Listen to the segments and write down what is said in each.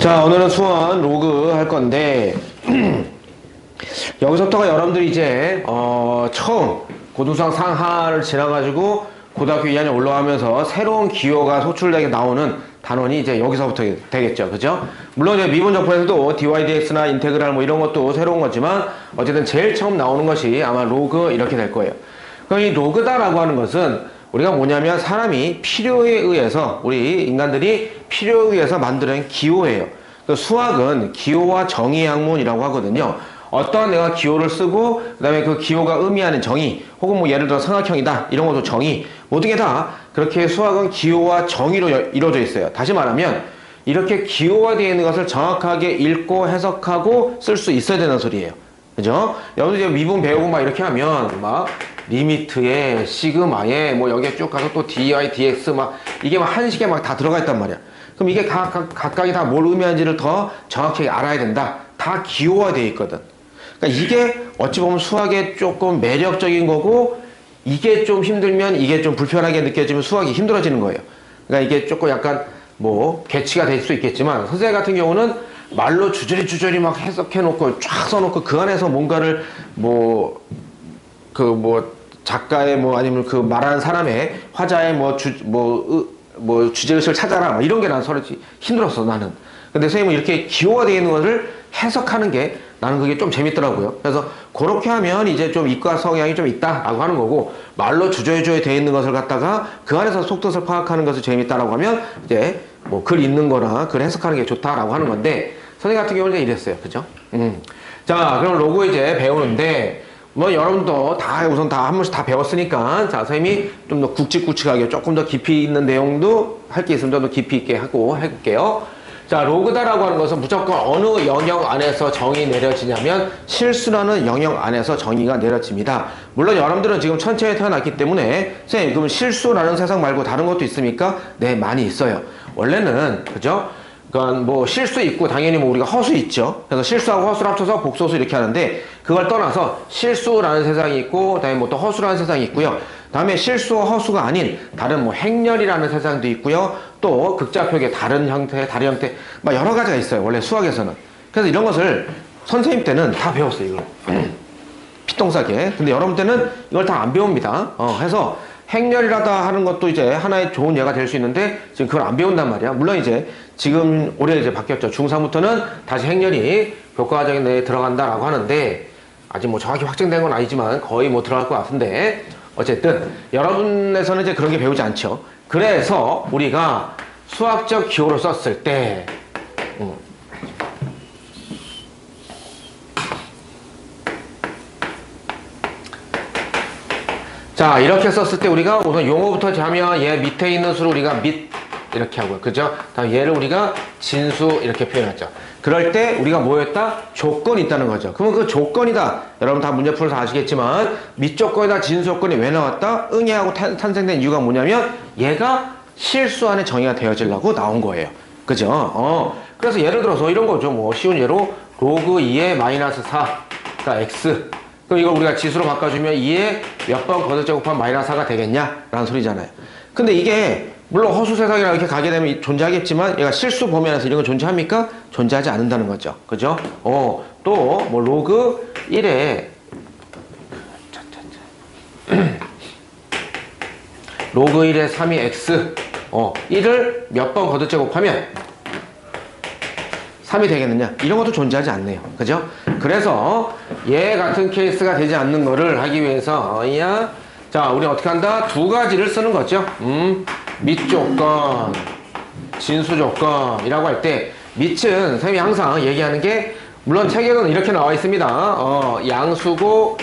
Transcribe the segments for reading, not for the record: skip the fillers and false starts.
자, 오늘은 수원 로그 할 건데 여기서부터가 여러분들이 이제 처음 고등수학 상하를 지나가지고 고등학교 2학년 올라가면서 새로운 기호가 소출되게 나오는 단원이 이제 여기서부터 되겠죠. 그죠? 물론 이제 미분 적분에서도 dydx나 인테그랄 뭐 이런 것도 새로운 거지만 어쨌든 제일 처음 나오는 것이 아마 로그 이렇게 될 거예요. 그럼 이 로그다라고 하는 것은 우리가 뭐냐면 사람이 필요에 의해서, 우리 인간들이 필요에 의해서 만드는 기호예요. 수학은 기호와 정의 학문이라고 하거든요. 어떠한 내가 기호를 쓰고 그 다음에 그 기호가 의미하는 정의, 혹은 뭐 예를 들어 삼각형이다 이런 것도 정의, 모든 게 다 그렇게 수학은 기호와 정의로 이루어져 있어요. 다시 말하면 이렇게 기호화되어 있는 것을 정확하게 읽고 해석하고 쓸 수 있어야 되는 소리예요. 그죠? 여러분들 이제 미분 배우고 막 이렇게 하면 막 리미트에 시그마에 뭐 여기에 쭉 가서 또 dy, dx 막 이게 막 한식에 막 다 들어가 있단 말이야. 그럼 이게 각각이 다 뭘 의미하는지를 더 정확하게 알아야 된다. 다 기호화되어 있거든. 그러니까 이게 어찌 보면 수학의 조금 매력적인 거고, 이게 좀 힘들면, 이게 좀 불편하게 느껴지면 수학이 힘들어지는 거예요. 그러니까 이게 조금 약간 뭐 개치가 될 수 있겠지만, 선생님 같은 경우는 말로 주저리 막 해석해놓고 쫙 써놓고 그 안에서 뭔가를 작가의 아니면 그 말하는 사람의 화자의 주제의식을 찾아라 뭐 이런 게 난 서로 힘들었어 나는. 근데 선생님은 이렇게 기호화되어 있는 것을 해석하는 게 나는 그게 좀 재밌더라고요. 그래서 그렇게 하면 이제 좀 이과 성향이 좀 있다라고 하는 거고, 말로 주저주저 되어 있는 것을 갖다가 그 안에서 속뜻을 파악하는 것이 재밌다라고 하면 이제 뭐 글 읽는 거나 글 해석하는 게 좋다라고 하는 건데, 선생님 같은 경우는 이랬어요. 그죠? 자, 그럼 로고 이제 배우는데, 뭐 여러분도 다 우선 다 한 번씩 다 배웠으니까, 자, 선생님이 좀 더 굵직굵직하게 조금 더 깊이 있는 내용도 할 게 있으면 좀 더 깊이 있게 하고 해볼게요. 자, 로그다라고 하는 것은 무조건 어느 영역 안에서 정의 내려지냐면 실수라는 영역 안에서 정의가 내려집니다. 물론 여러분들은 지금 천체에 태어났기 때문에 선생님 그럼 실수라는 세상 말고 다른 것도 있습니까? 네, 많이 있어요. 원래는 그죠? 그러니까 뭐 실수 있고 당연히 뭐 우리가 허수 있죠. 그래서 실수하고 허수를 합쳐서 복소수 이렇게 하는데, 그걸 떠나서 실수라는 세상이 있고 그다음에 뭐 또 허수라는 세상이 있고요. 다음에 실수와 허수가 아닌 다른 뭐 행렬이라는 세상도 있고요. 또 극좌표의 다른 형태 막 여러 가지가 있어요. 원래 수학에서는. 그래서 이런 것을 선생님 때는 다 배웠어요. 이걸 피똥싸게. 근데 여러분 때는 이걸 다 안 배웁니다. 해서 행렬이라다 하는 것도 이제 하나의 좋은 예가 될 수 있는데 지금 그걸 안 배운단 말이야. 물론 이제 지금 올해 이제 바뀌었죠. 중3부터는 다시 행렬이 교과과정에 내에 들어간다라고 하는데, 아직 뭐 정확히 확정된 건 아니지만 거의 뭐 들어갈 것 같은데, 어쨌든 여러분에서는 이제 그런 게 배우지 않죠. 그래서 우리가 수학적 기호를 썼을 때 자, 이렇게 썼을 때 우리가 우선 용어부터 자면 얘 밑에 있는 수를 우리가 밑 이렇게 하고요. 그죠? 다음 얘를 우리가 진수 이렇게 표현했죠. 그럴 때 우리가 뭐였다? 조건이 있다는 거죠. 그러면 그 조건이다. 여러분 다 문제 풀어서 아시겠지만 밑조건이다 진수 조건이 왜 나왔다? 응애하고 탄생된 이유가 뭐냐면 얘가 실수 안에 정의가 되어지려고 나온 거예요. 그죠? 그래서 예를 들어서 이런 거죠. 뭐 쉬운 예로 로그 2의 마이너스 4가 x. 그럼 이걸 우리가 지수로 바꿔주면 2에 몇 번 거듭제곱하면 마이너스 4가 되겠냐? 라는 소리잖아요. 근데 이게 물론 허수 세상이라 이렇게 가게 되면 존재하겠지만, 얘가 실수 범위에서 이런 건 존재합니까? 존재하지 않는다는 거죠. 그죠? 또 뭐 로그 1에 로그 1에 3이 x 1을 몇 번 거듭제곱하면 3이 되겠느냐? 이런 것도 존재하지 않네요. 그죠? 그래서 얘 같은 케이스가 되지 않는 거를 하기 위해서 자, 우리 어떻게 한다? 두 가지를 쓰는 거죠. 밑조건, 진수조건이라고 할 때 밑은 선생님이 항상 얘기하는 게, 물론 책에는 이렇게 나와 있습니다. 양수고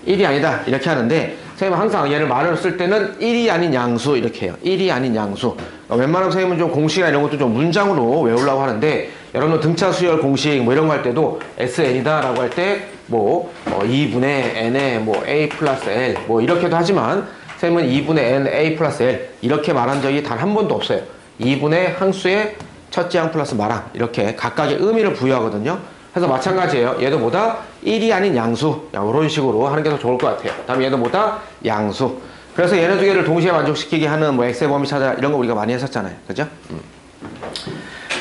1이 아니다 이렇게 하는데, 선생님은 항상 얘를 말을 쓸 때는 1이 아닌 양수 이렇게 해요. 1이 아닌 양수. 웬만하면 선생님은 좀 공식이나 이런 것도 좀 문장으로 외우려고 하는데, 여러분 등차 수열 공식 뭐 이런 거 할 때도 SN이다 라고 할 때 뭐 2분의 n에 뭐 a 플러스 l 뭐 이렇게도 하지만, 선생님은 2분의 n a 플러스 l 이렇게 말한 적이 단 한 번도 없어요. 2분의 항수의 첫째 항 플러스 마랑 이렇게 각각의 의미를 부여하거든요. 그래서 마찬가지예요. 얘도 뭐다? 1이 아닌 양수. 이런 식으로 하는 게 더 좋을 것 같아요. 다음 얘도 뭐다? 양수. 그래서 얘네 두 개를 동시에 만족시키게 하는 뭐 x의 범위 찾아 이런 거 우리가 많이 했었잖아요. 그죠?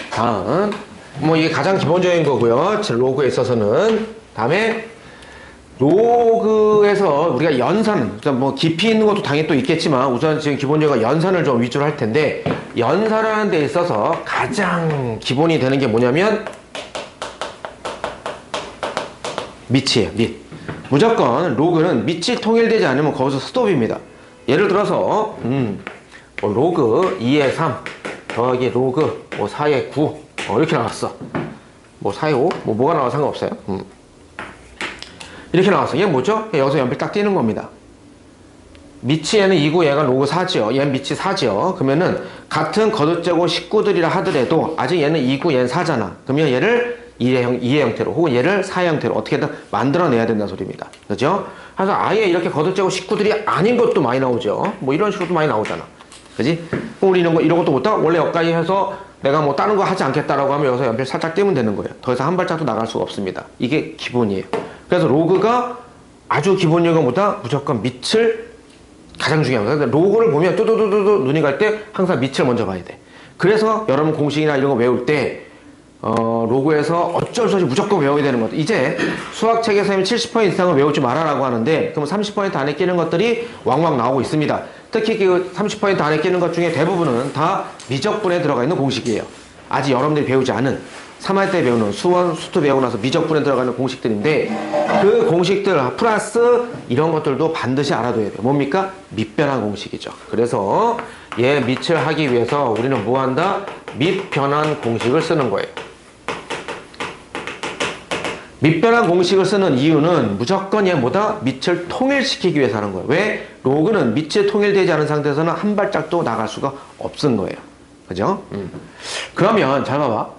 다음 뭐 이게 가장 기본적인 거고요. 로그에 있어서는. 다음에 로그에서 우리가 연산, 그러니까 뭐 깊이 있는 것도 당연히 또 있겠지만 우선 지금 기본적으로 연산을 좀 위주로 할 텐데, 연산하는 데 있어서 가장 기본이 되는 게 뭐냐면 밑이에요. 밑. 무조건 로그는 밑이 통일되지 않으면 거기서 스톱입니다. 예를 들어서 뭐 로그 2의 3 더하기 로그 뭐 4의 9 이렇게 나왔어. 뭐 4의 5 뭐가 나와 상관없어요. 이렇게 나왔어. 얘 뭐죠? 여기서 연필 딱 띄는 겁니다. 밑이 얘는 2고 얘가 로그 4죠. 얘는 밑이 4죠. 그러면은 같은 거듭제곱 식구들이라 하더라도 아직 얘는 2고 얘는 4잖아. 그러면 얘를 2의 형태로 혹은 얘를 4의 형태로 어떻게든 만들어내야 된다는 소리입니다. 그죠? 그래서 아예 이렇게 거듭제곱 식구들이 아닌 것도 많이 나오죠. 뭐 이런 식으로도 많이 나오잖아. 그지? 그럼 우리 이런 것도 못하고 원래 여기까지 해서 내가 뭐 다른 거 하지 않겠다라고 하면 여기서 연필 살짝 떼면 되는 거예요. 더 이상 한 발짝도 나갈 수가 없습니다. 이게 기본이에요. 그래서 로그가 아주 기본적인 것보다 무조건 밑을 가장 중요합니다. 그러니까 로그를 보면 뚜두두두두 눈이 갈 때 항상 밑을 먼저 봐야 돼. 그래서 여러분 공식이나 이런 거 외울 때 로그에서 어쩔 수 없이 무조건 외워야 되는 것들. 이제 수학책에서 70% 이상은 외우지 말아라고 하는데, 그럼 30% 안에 끼는 것들이 왕왕 나오고 있습니다. 특히 그 30% 안에 끼는 것 중에 대부분은 다 미적분에 들어가 있는 공식이에요. 아직 여러분들이 배우지 않은 3할 때 배우는 수원, 수투 배우고 나서 미적분에 들어가는 공식들인데, 그 공식들 플러스 이런 것들도 반드시 알아둬야 돼요. 뭡니까? 밑변환 공식이죠. 그래서 얘 밑을 하기 위해서 우리는 뭐 한다? 밑변환 공식을 쓰는 거예요. 밑변환 공식을 쓰는 이유는 무조건 얘 뭐다? 밑을 통일시키기 위해서 하는 거예요. 왜? 로그는 밑이 통일되지 않은 상태에서는 한 발짝도 나갈 수가 없은 거예요. 그죠? 그러면 잘 봐봐.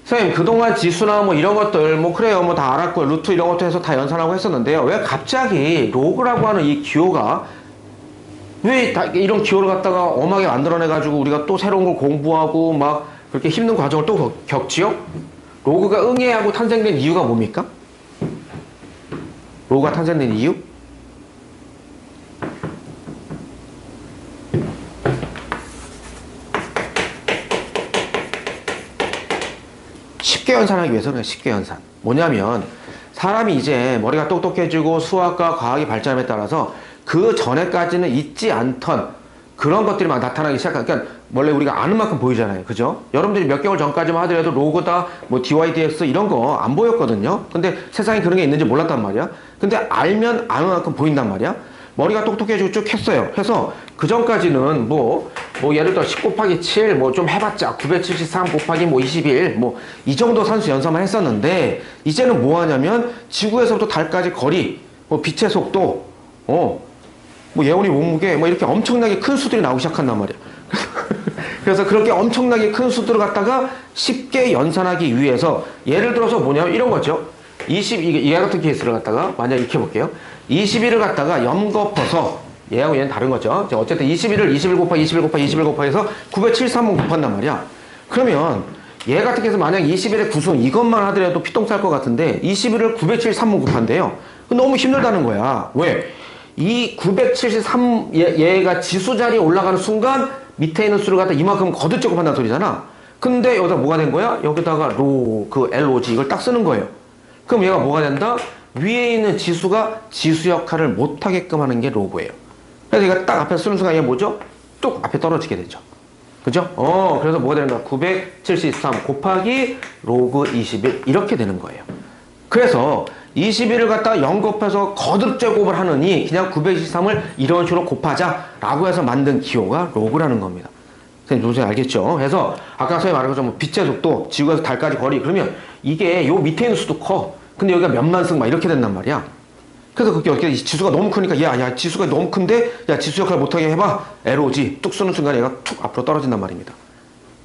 선생님 그동안 지수나 뭐 이런 것들 뭐 그래요 뭐 다 알았고 루트 이런 것도 해서 다 연산하고 했었는데요. 왜 갑자기 로그라고 하는 이 기호가 왜 이런 기호를 갖다가 엄하게 만들어내가지고 우리가 또 새로운 걸 공부하고 막 그렇게 힘든 과정을 또 겪지요? 로그가 응애하고 탄생된 이유가 뭡니까? 로그가 탄생된 이유? 쉽게 연산하기 위해서는 쉽게 연산. 뭐냐면 사람이 이제 머리가 똑똑해지고 수학과 과학이 발전함에 따라서 그 전에까지는 있지 않던 그런 것들이 막 나타나기 시작하니까, 그러니까 원래 우리가 아는 만큼 보이잖아요. 그죠? 여러분들이 몇 개월 전까지만 하더라도 로그다, 뭐 dy, dx 이런 거 안 보였거든요. 근데 세상에 그런 게 있는지 몰랐단 말이야. 근데 알면 아는 만큼 보인단 말이야. 머리가 똑똑해지고 쭉 했어요. 해서 그 전까지는 뭐 예를 들어 10 곱하기 7 뭐 좀 해봤자 973 곱하기 뭐 21 뭐 이 정도 산수 연산만 했었는데, 이제는 뭐 하냐면 지구에서부터 달까지 거리, 뭐 빛의 속도, 뭐 예원이 몸무게 뭐 이렇게 엄청나게 큰 수들이 나오기 시작한단 말이야. 그래서 그렇게 엄청나게 큰 수들을 갖다가 쉽게 연산하기 위해서 예를 들어서 뭐냐면 이런 거죠. 이 같은 케이스를 갖다가 만약에 이렇게 볼게요. 21을 갖다가 염곱해서 얘하고 얘는 다른 거죠. 어쨌든 21을 21 곱하기 21 곱하기 21 곱하기 해서 973번 곱한단 말이야. 그러면 얘 같은 경우에서 만약 21의 구순 이것만 하더라도 피똥 쌀 것 같은데 21을 973번 곱한대요. 너무 힘들다는 거야. 왜? 이 973 얘가 지수 자리에 올라가는 순간 밑에 있는 수를 갖다 이만큼 거듭제곱 한다는 소리잖아. 근데 여기다 뭐가 된 거야? 여기다가 LOG 이걸 딱 쓰는 거예요. 그럼 얘가 뭐가 된다? 위에 있는 지수가 지수 역할을 못하게끔 하는 게 로그예요. 그래서 얘가 딱 앞에 쓰는 순간 얘 뭐죠? 뚝 앞에 떨어지게 되죠. 그죠? 그래서 뭐가 되는 거야? 973 곱하기 로그 21 이렇게 되는 거예요. 그래서 21을 갖다가 0 곱해서 거듭 제곱을 하느니 그냥 923을 이런 식으로 곱하자라고 해서 만든 기호가 로그라는 겁니다. 선생님 알겠죠? 그래서 아까 선생님 말한 것처럼 빛의 속도, 지구에서 달까지 거리, 그러면 이게 요 밑에 있는 수도 커. 근데 여기가 몇만 승 막 이렇게 된단 말이야. 그래서 그게 어떻게 지수가 너무 크니까 야 지수가 너무 큰데 야 지수 역할 못하게 해봐. LOG 뚝 쏘는 순간 얘가 툭 앞으로 떨어진단 말입니다.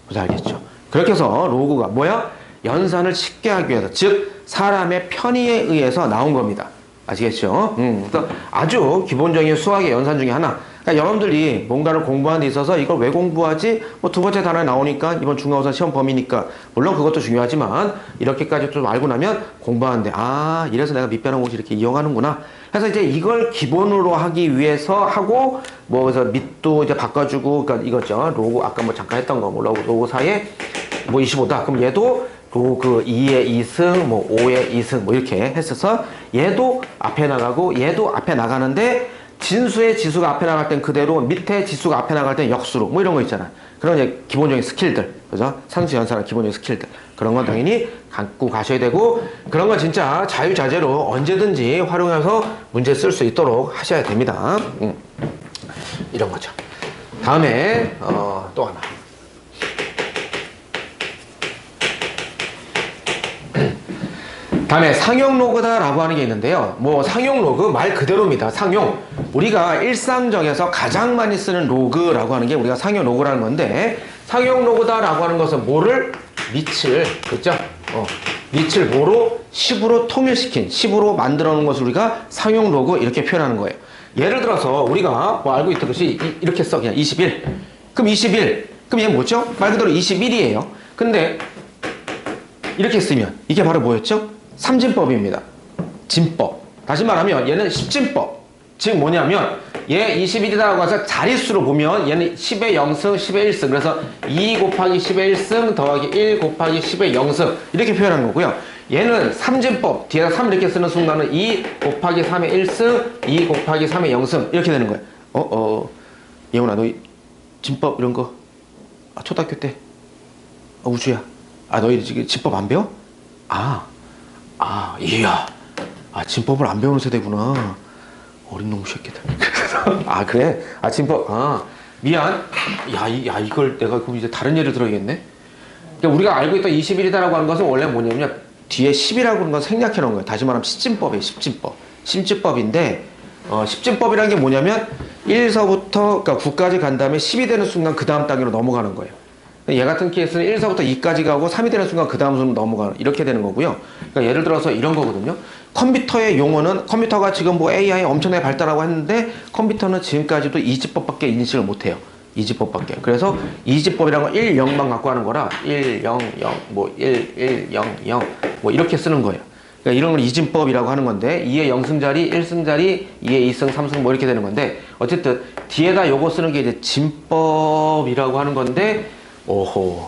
무슨 알겠죠? 그렇게 해서 로그가 뭐야? 연산을 쉽게 하기 위해서, 즉 사람의 편의에 의해서 나온 겁니다. 아시겠죠? 그래서 아주 기본적인 수학의 연산 중에 하나. 그러니까 여러분들이 뭔가를 공부하는 데 있어서 이걸 왜 공부하지? 뭐 두 번째 단어에 나오니까 이번 중간고사 시험 범위니까 물론 그것도 중요하지만 이렇게까지 좀 알고 나면 공부하는데 이래서 내가 밑변환 공식 이렇게 이용하는구나. 그래서 이제 이걸 기본으로 하기 위해서 하고 뭐 그래서 밑도 이제 바꿔주고, 그러니까 이거죠. 로그 아까 뭐 잠깐 했던 거 뭐 로그 사이에 뭐 25다. 그럼 얘도 로그 2의 2승, 뭐 5의 2승, 뭐 이렇게 했어서 얘도 앞에 나가고 얘도 앞에 나가는데 진수의 지수가 앞에 나갈 땐 그대로 밑에 지수가 앞에 나갈 땐 역수로 뭐 이런 거 있잖아. 그런 이제 기본적인 스킬들, 그죠? 상수 연산한 기본적인 스킬들. 그런 건 당연히 갖고 가셔야 되고 그런 건 진짜 자유자재로 언제든지 활용해서 문제 쓸 수 있도록 하셔야 됩니다. 이런 거죠. 다음에 또 하나. 다음에 상용 로그다라고 하는 게 있는데요. 뭐 상용 로그 말 그대로입니다. 상용. 우리가 일상적에서 가장 많이 쓰는 로그라고 하는 게 우리가 상용 로그라는 건데 상용 로그다라고 하는 것은 뭐를? 밑을, 그죠? 밑을 뭐로? 10으로 통일시킨, 10으로 만들어 놓은 것을 우리가 상용 로그 이렇게 표현하는 거예요. 예를 들어서 우리가 뭐 알고 있듯이 이렇게 써. 그냥 21. 그럼 21. 그럼 얘 뭐죠? 말 그대로 21이에요. 근데 이렇게 쓰면 이게 바로 뭐였죠? 삼진법입니다. 진법. 다시 말하면 얘는 십진법. 즉 뭐냐면 얘 21이라고 해서 자릿수로 보면 얘는 10의 0승, 10의 1승. 그래서 2 곱하기 10의 1승 더하기 1 곱하기 10의 0승. 이렇게 표현하는 거고요. 얘는 삼진법. 뒤에다 3 이렇게 쓰는 순간은 2 곱하기 3의 1승, 2 곱하기 3의 0승. 이렇게 되는 거예요. 예원아, 너 진법 이런 거 초등학교 때 우주야. 너희 지금 진법 안 배워? 이야. 진법을 안 배우는 세대구나. 어린 놈 새끼들. 그래? 진법. 미안. 이걸 내가 그럼 이제 다른 예를 들어야겠네. 그러니까 우리가 알고 있던 21이다라고 하는 것은 원래 뭐냐면 뒤에 10이라고 하는 건 생략해 놓은 거예요. 다시 말하면 십진법이에요. 십진법. 십진법인데 십진법이라는 게 뭐냐면 1서부터 그러니까 9까지 간 다음에 10이 되는 순간 그 다음 단계로 넘어가는 거예요. 얘 같은 케이스는 1서부터 2까지 가고 3이 되는 순간 그 다음 순으로 넘어가는 이렇게 되는 거고요. 그러니까 예를 들어서 이런 거거든요. 컴퓨터의 용어는 컴퓨터가 지금 뭐 AI 엄청나게 발달하고 했는데 컴퓨터는 지금까지도 이지법밖에 인식을 못해요. 이지법밖에. 그래서 이지법이라는 건 1, 0만 갖고 하는 거라 1, 0, 0, 뭐 1, 1, 0, 0 뭐 이렇게 쓰는 거예요. 그러니까 이런 걸 이진법이라고 하는 건데 2의 0승자리, 1승자리, 2의 2승, 3승 뭐 이렇게 되는 건데 어쨌든 뒤에다 요거 쓰는 게 이제 진법이라고 하는 건데 오호,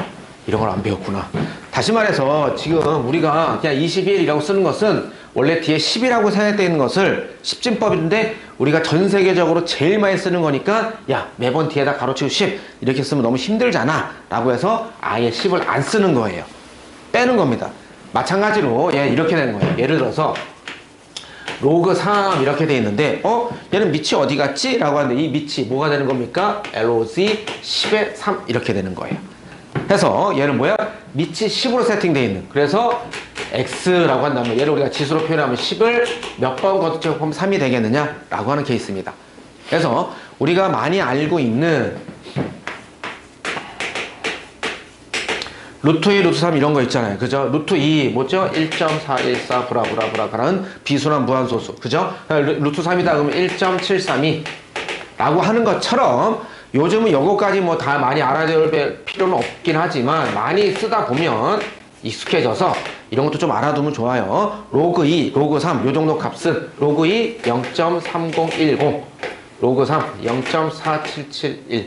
이런 걸 안 배웠구나. 다시 말해서 지금 우리가 그냥 21이라고 쓰는 것은 원래 뒤에 10이라고 생각되어 있는 것을 십진법인데 우리가 전 세계적으로 제일 많이 쓰는 거니까 야, 매번 뒤에다 가로치고 10 이렇게 쓰면 너무 힘들잖아 라고 해서 아예 10을 안 쓰는 거예요. 빼는 겁니다. 마찬가지로 이렇게 되는 거예요. 예를 들어서 로그 3 이렇게 돼 있는데 얘는 밑이 어디 갔지? 라고 하는데 이 밑이 뭐가 되는 겁니까? LOC 10의 3 이렇게 되는 거예요. 해서 얘는 뭐야? 밑이 10으로 세팅되어 있는. 그래서 X라고 한다면 얘를 우리가 지수로 표현하면 10을 몇 번 거듭제곱하면 3이 되겠느냐? 라고 하는 케이스입니다. 그래서 우리가 많이 알고 있는 루트 2, 루트 3 이런 거 있잖아요. 그죠? 루트 2, 뭐죠? 1.414 브라브라브라라는 비순환 무한소수. 그죠? 루트 3이다 그러면 1.732 라고 하는 것처럼 요즘은 요거까지 뭐 다 많이 알아둘 필요는 없긴 하지만 많이 쓰다 보면 익숙해져서 이런 것도 좀 알아두면 좋아요. 로그 2, 로그 3 요 정도 값은 로그 2 0.3010 로그 3 0.4771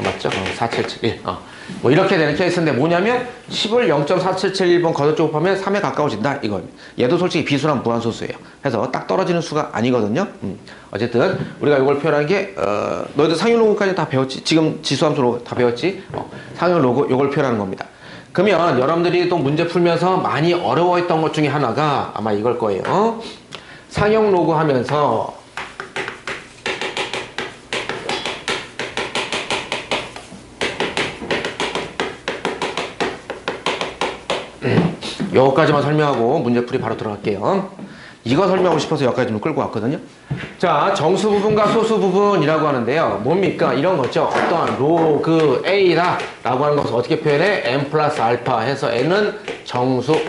맞죠? 4771 뭐 이렇게 되는 케이스인데 뭐냐면 10을 0.4771번 거듭제곱하면 3에 가까워진다 이거입니다. 얘도 솔직히 비순환 무한소수예요. 해서 딱 떨어지는 수가 아니거든요. 어쨌든 우리가 이걸 표현한 게 너희들 상용 로그까지 다 배웠지? 지금 지수함수로 다 배웠지? 상용 로그 이걸 표현하는 겁니다. 그러면 여러분들이 또 문제 풀면서 많이 어려워했던 것 중에 하나가 아마 이걸 거예요. 상용 로그 하면서 여기까지만 설명하고 문제풀이 바로 들어갈게요. 이거 설명하고 싶어서 여기까지 좀 끌고 왔거든요. 자, 정수 부분과 소수 부분이라고 하는데요. 뭡니까? 이런 거죠. 어떠한 로그 A다 라고 하는 것을 어떻게 표현해? n 플러스 알파 해서 n은 정수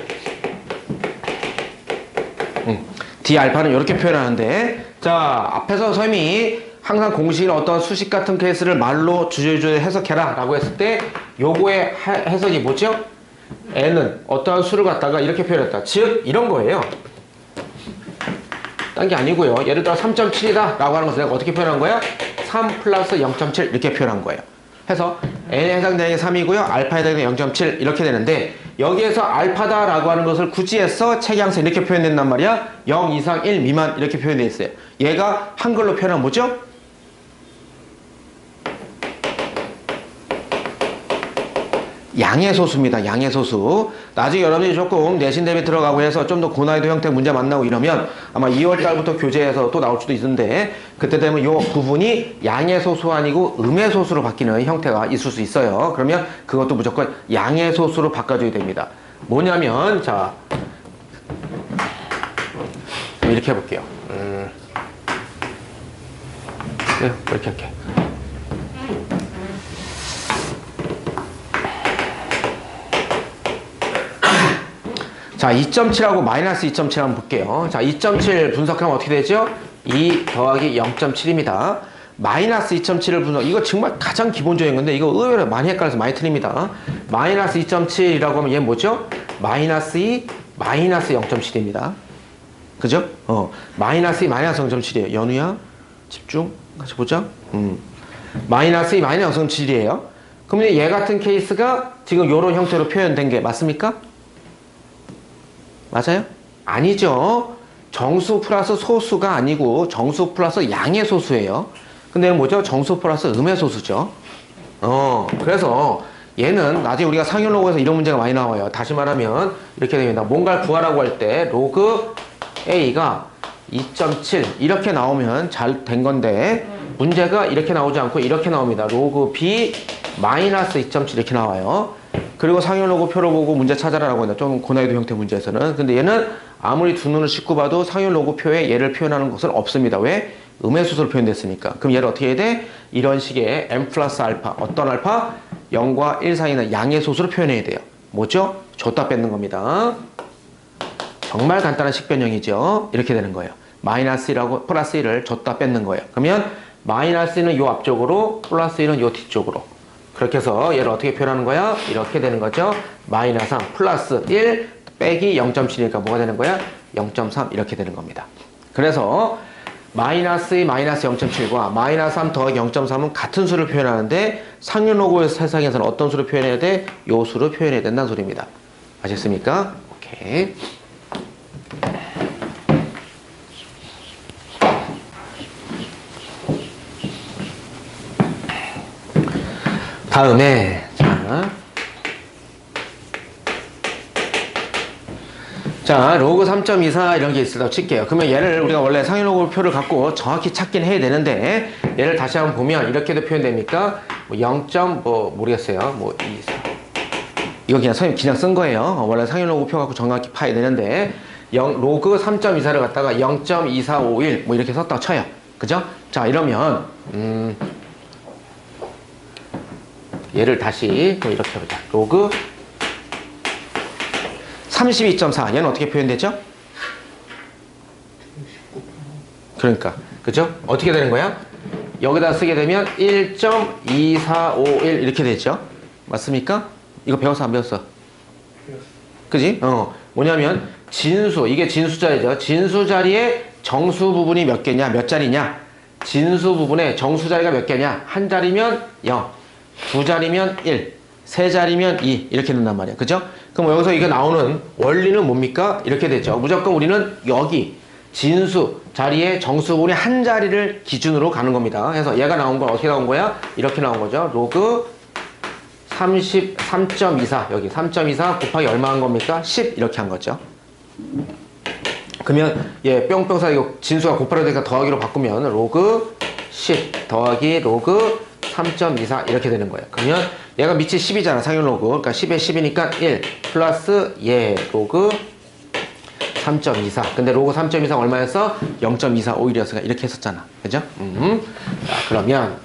d 알파는 이렇게 표현하는데 자, 앞에서 선생님이 항상 공식이나 어떤 수식 같은 케이스를 말로 주저주저 해석해라 라고 했을 때 요거의 해석이 뭐죠? n은 어떠한 수를 갖다가 이렇게 표현했다. 즉 이런 거예요. 딴 게 아니고요. 예를 들어 3.7이다 라고 하는 것을 내가 어떻게 표현한 거야? 3 플러스 0.7 이렇게 표현한 거예요. 해서 n에 해당되는 게 3이고요. 알파에 해당되는 게 0.7 이렇게 되는데 여기에서 알파다라고 하는 것을 구지해서 책양에서 이렇게 표현된단 말이야. 0 이상 1 미만 이렇게 표현되어 있어요. 얘가 한글로 표현하면 뭐죠? 양의 소수입니다. 양의 소수. 나중에 여러분이 조금 내신 대비 들어가고 해서 좀 더 고난이도 형태 문제 만나고 이러면 아마 2월 달부터 교재에서 또 나올 수도 있는데 그때 되면 이 부분이 양의 소수 아니고 음의 소수로 바뀌는 형태가 있을 수 있어요. 그러면 그것도 무조건 양의 소수로 바꿔줘야 됩니다. 뭐냐면 자 이렇게 해볼게요. 네, 이렇게 할게. 자, 2.7하고 마이너스 2.7 한번 볼게요. 자, 2.7 분석하면 어떻게 되죠? 2 더하기 0.7입니다. 마이너스 2.7을 분석, 이거 정말 가장 기본적인 건데, 이거 의외로 많이 헷갈려서 많이 틀립니다. 마이너스 2.7이라고 하면 얘 뭐죠? 마이너스 2, 마이너스 0.7입니다. 그죠? 마이너스 2, 마이너스 0.7이에요. 연우야, 집중, 같이 보자. 마이너스 2, 마이너스 0.7이에요. 그럼 얘 같은 케이스가 지금 이런 형태로 표현된 게 맞습니까? 맞아요? 아니죠. 정수 플러스 소수가 아니고 정수 플러스 양의 소수예요. 근데 얘는 뭐죠? 정수 플러스 음의 소수죠. 그래서 얘는 나중에 우리가 상용로그에서 이런 문제가 많이 나와요. 다시 말하면 이렇게 됩니다. 뭔가를 구하라고 할 때 로그 A가 2.7 이렇게 나오면 잘 된 건데 문제가 이렇게 나오지 않고 이렇게 나옵니다. 로그 B 마이너스 2.7 이렇게 나와요. 그리고 상용로그 표로 보고 문제 찾아라라고 한다. 좀 고난이도 형태 문제에서는. 근데 얘는 아무리 두 눈을 씻고 봐도 상용로그 표에 얘를 표현하는 것은 없습니다. 왜? 음의 수수로 표현됐으니까. 그럼 얘를 어떻게 해야 돼? 이런 식의 m 플러스 알파. 어떤 알파? 0과 1 사이에 있는 양의 소수로 표현해야 돼요. 뭐죠? 줬다 뺏는 겁니다. 정말 간단한 식변형이죠. 이렇게 되는 거예요. 마이너스 1하고 플러스 1을 줬다 뺏는 거예요. 그러면 마이너스 1은 요 앞쪽으로 플러스 1은 요 뒤쪽으로. 그렇게 해서 얘를 어떻게 표현하는 거야? 이렇게 되는 거죠. 마이너스 3 플러스 1 빼기 0.7이니까 뭐가 되는 거야? 0.3 이렇게 되는 겁니다. 그래서 마이너스 2 마이너스 0.7과 마이너스 3 더하기 0.3은 같은 수를 표현하는데 상용로그 세상에서는 어떤 수를 표현해야 돼? 요 수를 표현해야 된다는 소리입니다. 아셨습니까? 오케이. 다음에 자 로그 3.24 이런 게 있다고 칠게요. 그러면 얘를 우리가 원래 상용로그 표를 갖고 정확히 찾긴 해야 되는데 얘를 다시 한번 보면 이렇게도 표현됩니까? 뭐 0. 뭐 모르겠어요. 뭐 2, 4. 이거 그냥 선생님 그냥 쓴 거예요. 원래 상용로그 표 갖고 정확히 파야 되는데 로그 3.24를 갖다가 0.2451 뭐 이렇게 썼다고 쳐요. 그죠? 자 이러면 얘를 다시 이렇게 해보자. 로그 32.4 얘는 어떻게 표현되죠? 그러니까 그죠? 어떻게 되는 거야? 여기다 쓰게 되면 1.2451 이렇게 되죠? 맞습니까? 이거 배웠어 안 배웠어? 그지? 뭐냐면 진수 이게 진수 자리죠. 진수 자리에 정수 부분이 몇 개냐 몇 자리냐 진수 부분에 정수 자리가 몇 개냐 한 자리면 0 두 자리면 1 세 자리면 2 이렇게 된단 말이야. 그죠? 그럼 여기서 이거 나오는 원리는 뭡니까? 이렇게 되죠. 무조건 우리는 여기 진수 자리에 정수 부분의 한 자리를 기준으로 가는 겁니다. 그래서 얘가 나온 건 어떻게 나온 거야? 이렇게 나온 거죠. 로그 33.24 여기 3.24 곱하기 얼마 한 겁니까? 10 이렇게 한 거죠. 그러면 얘 뿅뿅사 이거 진수가 곱하기로 되니까 더하기로 바꾸면 로그 10 더하기 로그 3.24 이렇게 되는 거예요. 그러면 얘가 밑이 10이잖아 상용로그. 그러니까 10에 10이니까 1 플러스 얘 로그 3.24 근데 로그 3.24 얼마였어? 0.245일이었으니까 이렇게 했었잖아. 그죠? 자 그러면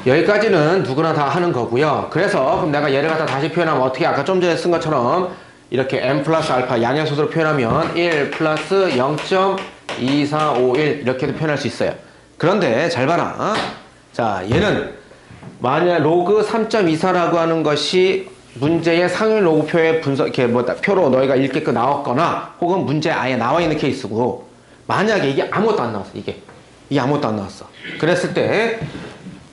여기까지는 누구나 다 하는 거고요. 그래서 그럼 내가 얘를 갖다 다시 표현하면 어떻게 아까 좀 전에 쓴 것처럼 이렇게 m 플러스 알파 양의 소수로 표현하면 1 플러스 0.2451 이렇게도 표현할 수 있어요. 그런데 잘 봐라. 자 얘는 만약 로그 3.24라고 하는 것이 문제의 상위 로그표의 분석 이렇게 뭐 표로 너희가 읽게끔 나왔거나 혹은 문제에 아예 나와 있는 케이스고 만약에 이게 아무것도 안 나왔어. 이게 아무것도 안 나왔어. 그랬을 때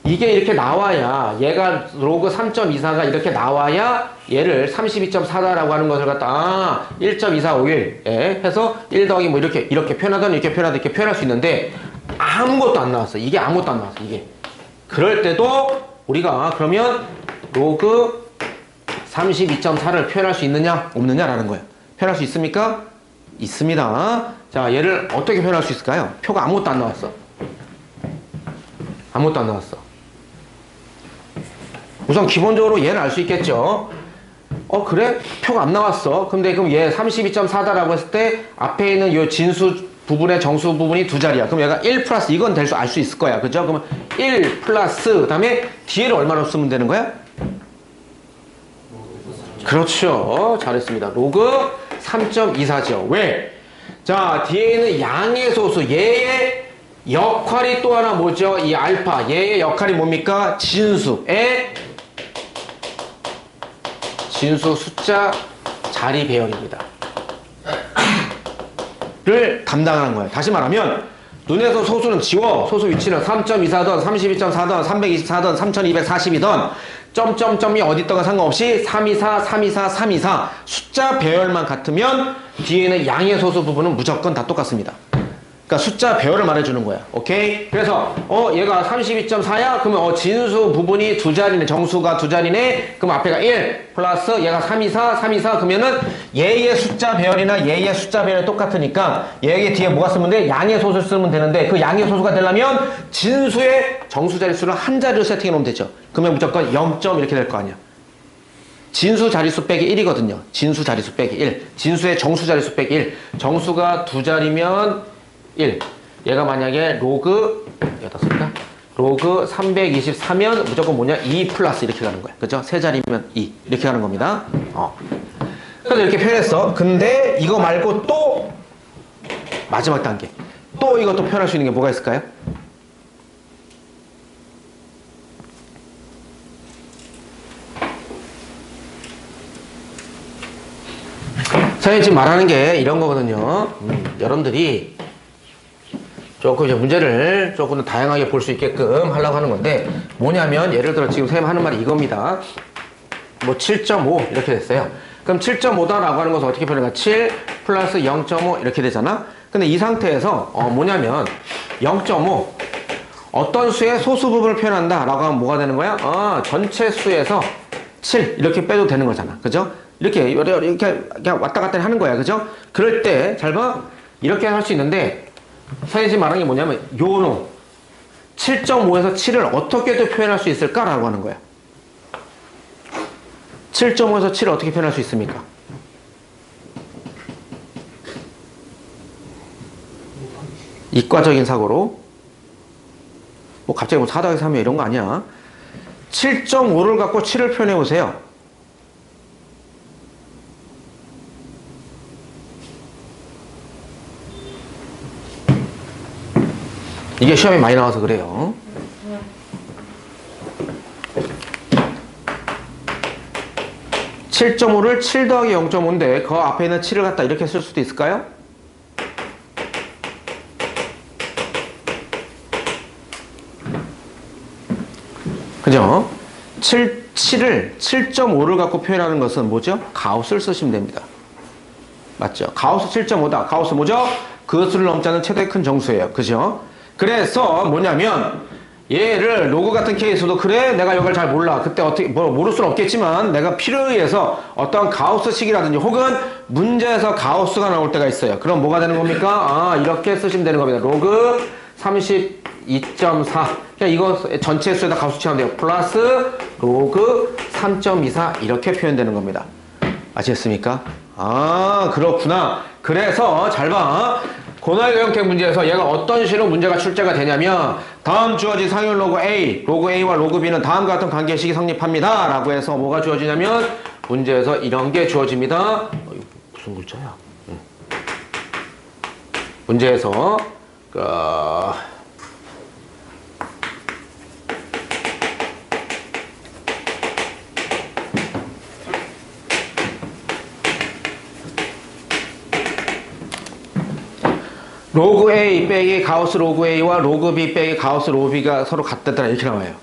이게 이렇게 나와야 얘가 로그 3.24가 이렇게 나와야 얘를 32.4다라고 하는 것을 갖다 1.2451 해서 1 더하기 뭐 이렇게 표현하든 이렇게 표현하든 이렇게 표현할 수 있는데 아무것도 안 나왔어. 이게 아무것도 안 나왔어. 이게. 그럴 때도 우리가 그러면 로그 32.4를 표현할 수 있느냐 없느냐라는 거예요. 표현할 수 있습니까? 있습니다. 자, 얘를 어떻게 표현할 수 있을까요? 표가 아무것도 안 나왔어. 아무것도 안 나왔어. 우선 기본적으로 얘는 알 수 있겠죠. 그래? 표가 안 나왔어. 근데 그럼 얘 32.4다라고 했을 때 앞에 있는 요 진수 부분의 정수 부분이 두 자리야. 그럼 얘가 1 플러스 이건 될 수 알 수 있을 거야. 그죠? 그러면 1 플러스 그다음에 뒤에를 얼마나 쓰면 되는 거야? 그렇죠. 잘했습니다. 로그 3.24죠. 왜? 자, 뒤에 있는 양의 소수 얘의 역할이 또 하나 뭐죠? 이 알파 얘의 역할이 뭡니까? 진수의 진수 숫자 자리 배열입니다. 를 담당하는 거예요. 다시 말하면 눈에서 소수는 지워. 소수 위치는 3.24든 32.4든 324든 3240이든 점점점이 어디 있던가 상관없이 324, 324, 324 숫자 배열만 같으면 뒤에는 양의 소수 부분은 무조건 다 똑같습니다. 그러니까 숫자 배열을 말해주는 거야. 오케이? 그래서 얘가 32.4야? 그러면 진수 부분이 두 자리네. 정수가 두 자리네. 그럼 앞에가 1 플러스 얘가 324, 324 그러면은 얘의 숫자 배열이나 얘의 숫자 배열이 똑같으니까 얘의 뒤에 뭐가 쓰면 돼? 양의 소수를 쓰면 되는데 그 양의 소수가 되려면 진수의 정수 자릿수를 한 자리로 세팅해 놓으면 되죠. 그러면 무조건 0점 이렇게 될 거 아니야. 진수 자릿수 빼기 1이거든요. 진수 자릿수 빼기 1. 진수의 정수 자릿수 빼기 1. 정수가 두 자리면 1. 얘가 만약에 로그 여기다 쓸까? 로그 324면 무조건 뭐냐? 2 플러스 이렇게 가는 거야. 그죠? 세 자리면 2 이렇게 가는 겁니다. 그래서 이렇게 표현했어. 근데 이거 말고 또 마지막 단계. 또 이것도 표현할 수 있는 게 뭐가 있을까요? 선생님 지금 말하는 게 이런 거거든요. 여러분들이 조금 이제 문제를 조금 다양하게 볼 수 있게끔 하려고 하는 건데 뭐냐면 예를 들어 지금 선생님 하는 말이 이겁니다. 뭐 7.5 이렇게 됐어요. 그럼 7.5다라고 하는 것은 어떻게 표현할까? 7 플러스 0.5 이렇게 되잖아. 근데 이 상태에서 뭐냐면 0.5 어떤 수의 소수 부분을 표현한다 라고 하면 뭐가 되는 거야? 전체 수에서 7 이렇게 빼도 되는 거잖아. 그죠? 이렇게 왔다 갔다 하는 거야. 그죠? 그럴 때 잘 봐. 이렇게 할 수 있는데 선생님 지금 말하는 게 뭐냐면 요놈 7.5에서 7을 어떻게 또 표현할 수 있을까라고 하는 거야. 7.5에서 7을 어떻게 표현할 수 있습니까? 이과적인 사고로 뭐 갑자기 뭐 4 더하기 3이야 이런 거 아니야. 7.5를 갖고 7을 표현해 보세요. 이게 시험에 많이 나와서 그래요. (7.5를) 7 더하기 0.5인데 그 앞에 있는 7을 갖다 이렇게 쓸 수도 있을까요? 그죠? 7을 7.5를 갖고 표현하는 것은 뭐죠? 가우스를 쓰시면 됩니다. 맞죠? 가우스 7.5다. 가우스 뭐죠? 그 수를 넘지 않는 최대 큰 정수예요. 그죠? 그래서 뭐냐면 얘를 로그 같은 케이스도 그래 내가 이걸 잘 몰라 그때 어떻게 뭐 모를 수는 없겠지만 내가 필요에 의해서 어떤 가우스식이라든지 혹은 문제에서 가우스가 나올 때가 있어요. 그럼 뭐가 되는 겁니까? 이렇게 쓰시면 되는 겁니다. 로그 32.4 그냥 이거 전체 수에다 가우스 치면 돼요. 플러스 로그 3.24 이렇게 표현되는 겁니다. 아시겠습니까? 그렇구나. 그래서 잘 봐. 고난이도 형태 문제에서 얘가 어떤 식으로 문제가 출제가 되냐면 다음 주어진 상열 로그 A, 로그 A와 로그 B는 다음과 같은 관계식이 성립합니다. 라고 해서 뭐가 주어지냐면 문제에서 이런 게 주어집니다. 무슨 글자야? 문제에서 로그 A 빼기 가우스 로그 A와 로그 B 빼기 가우스 로그 B가 서로 같다더라 이렇게 나와요.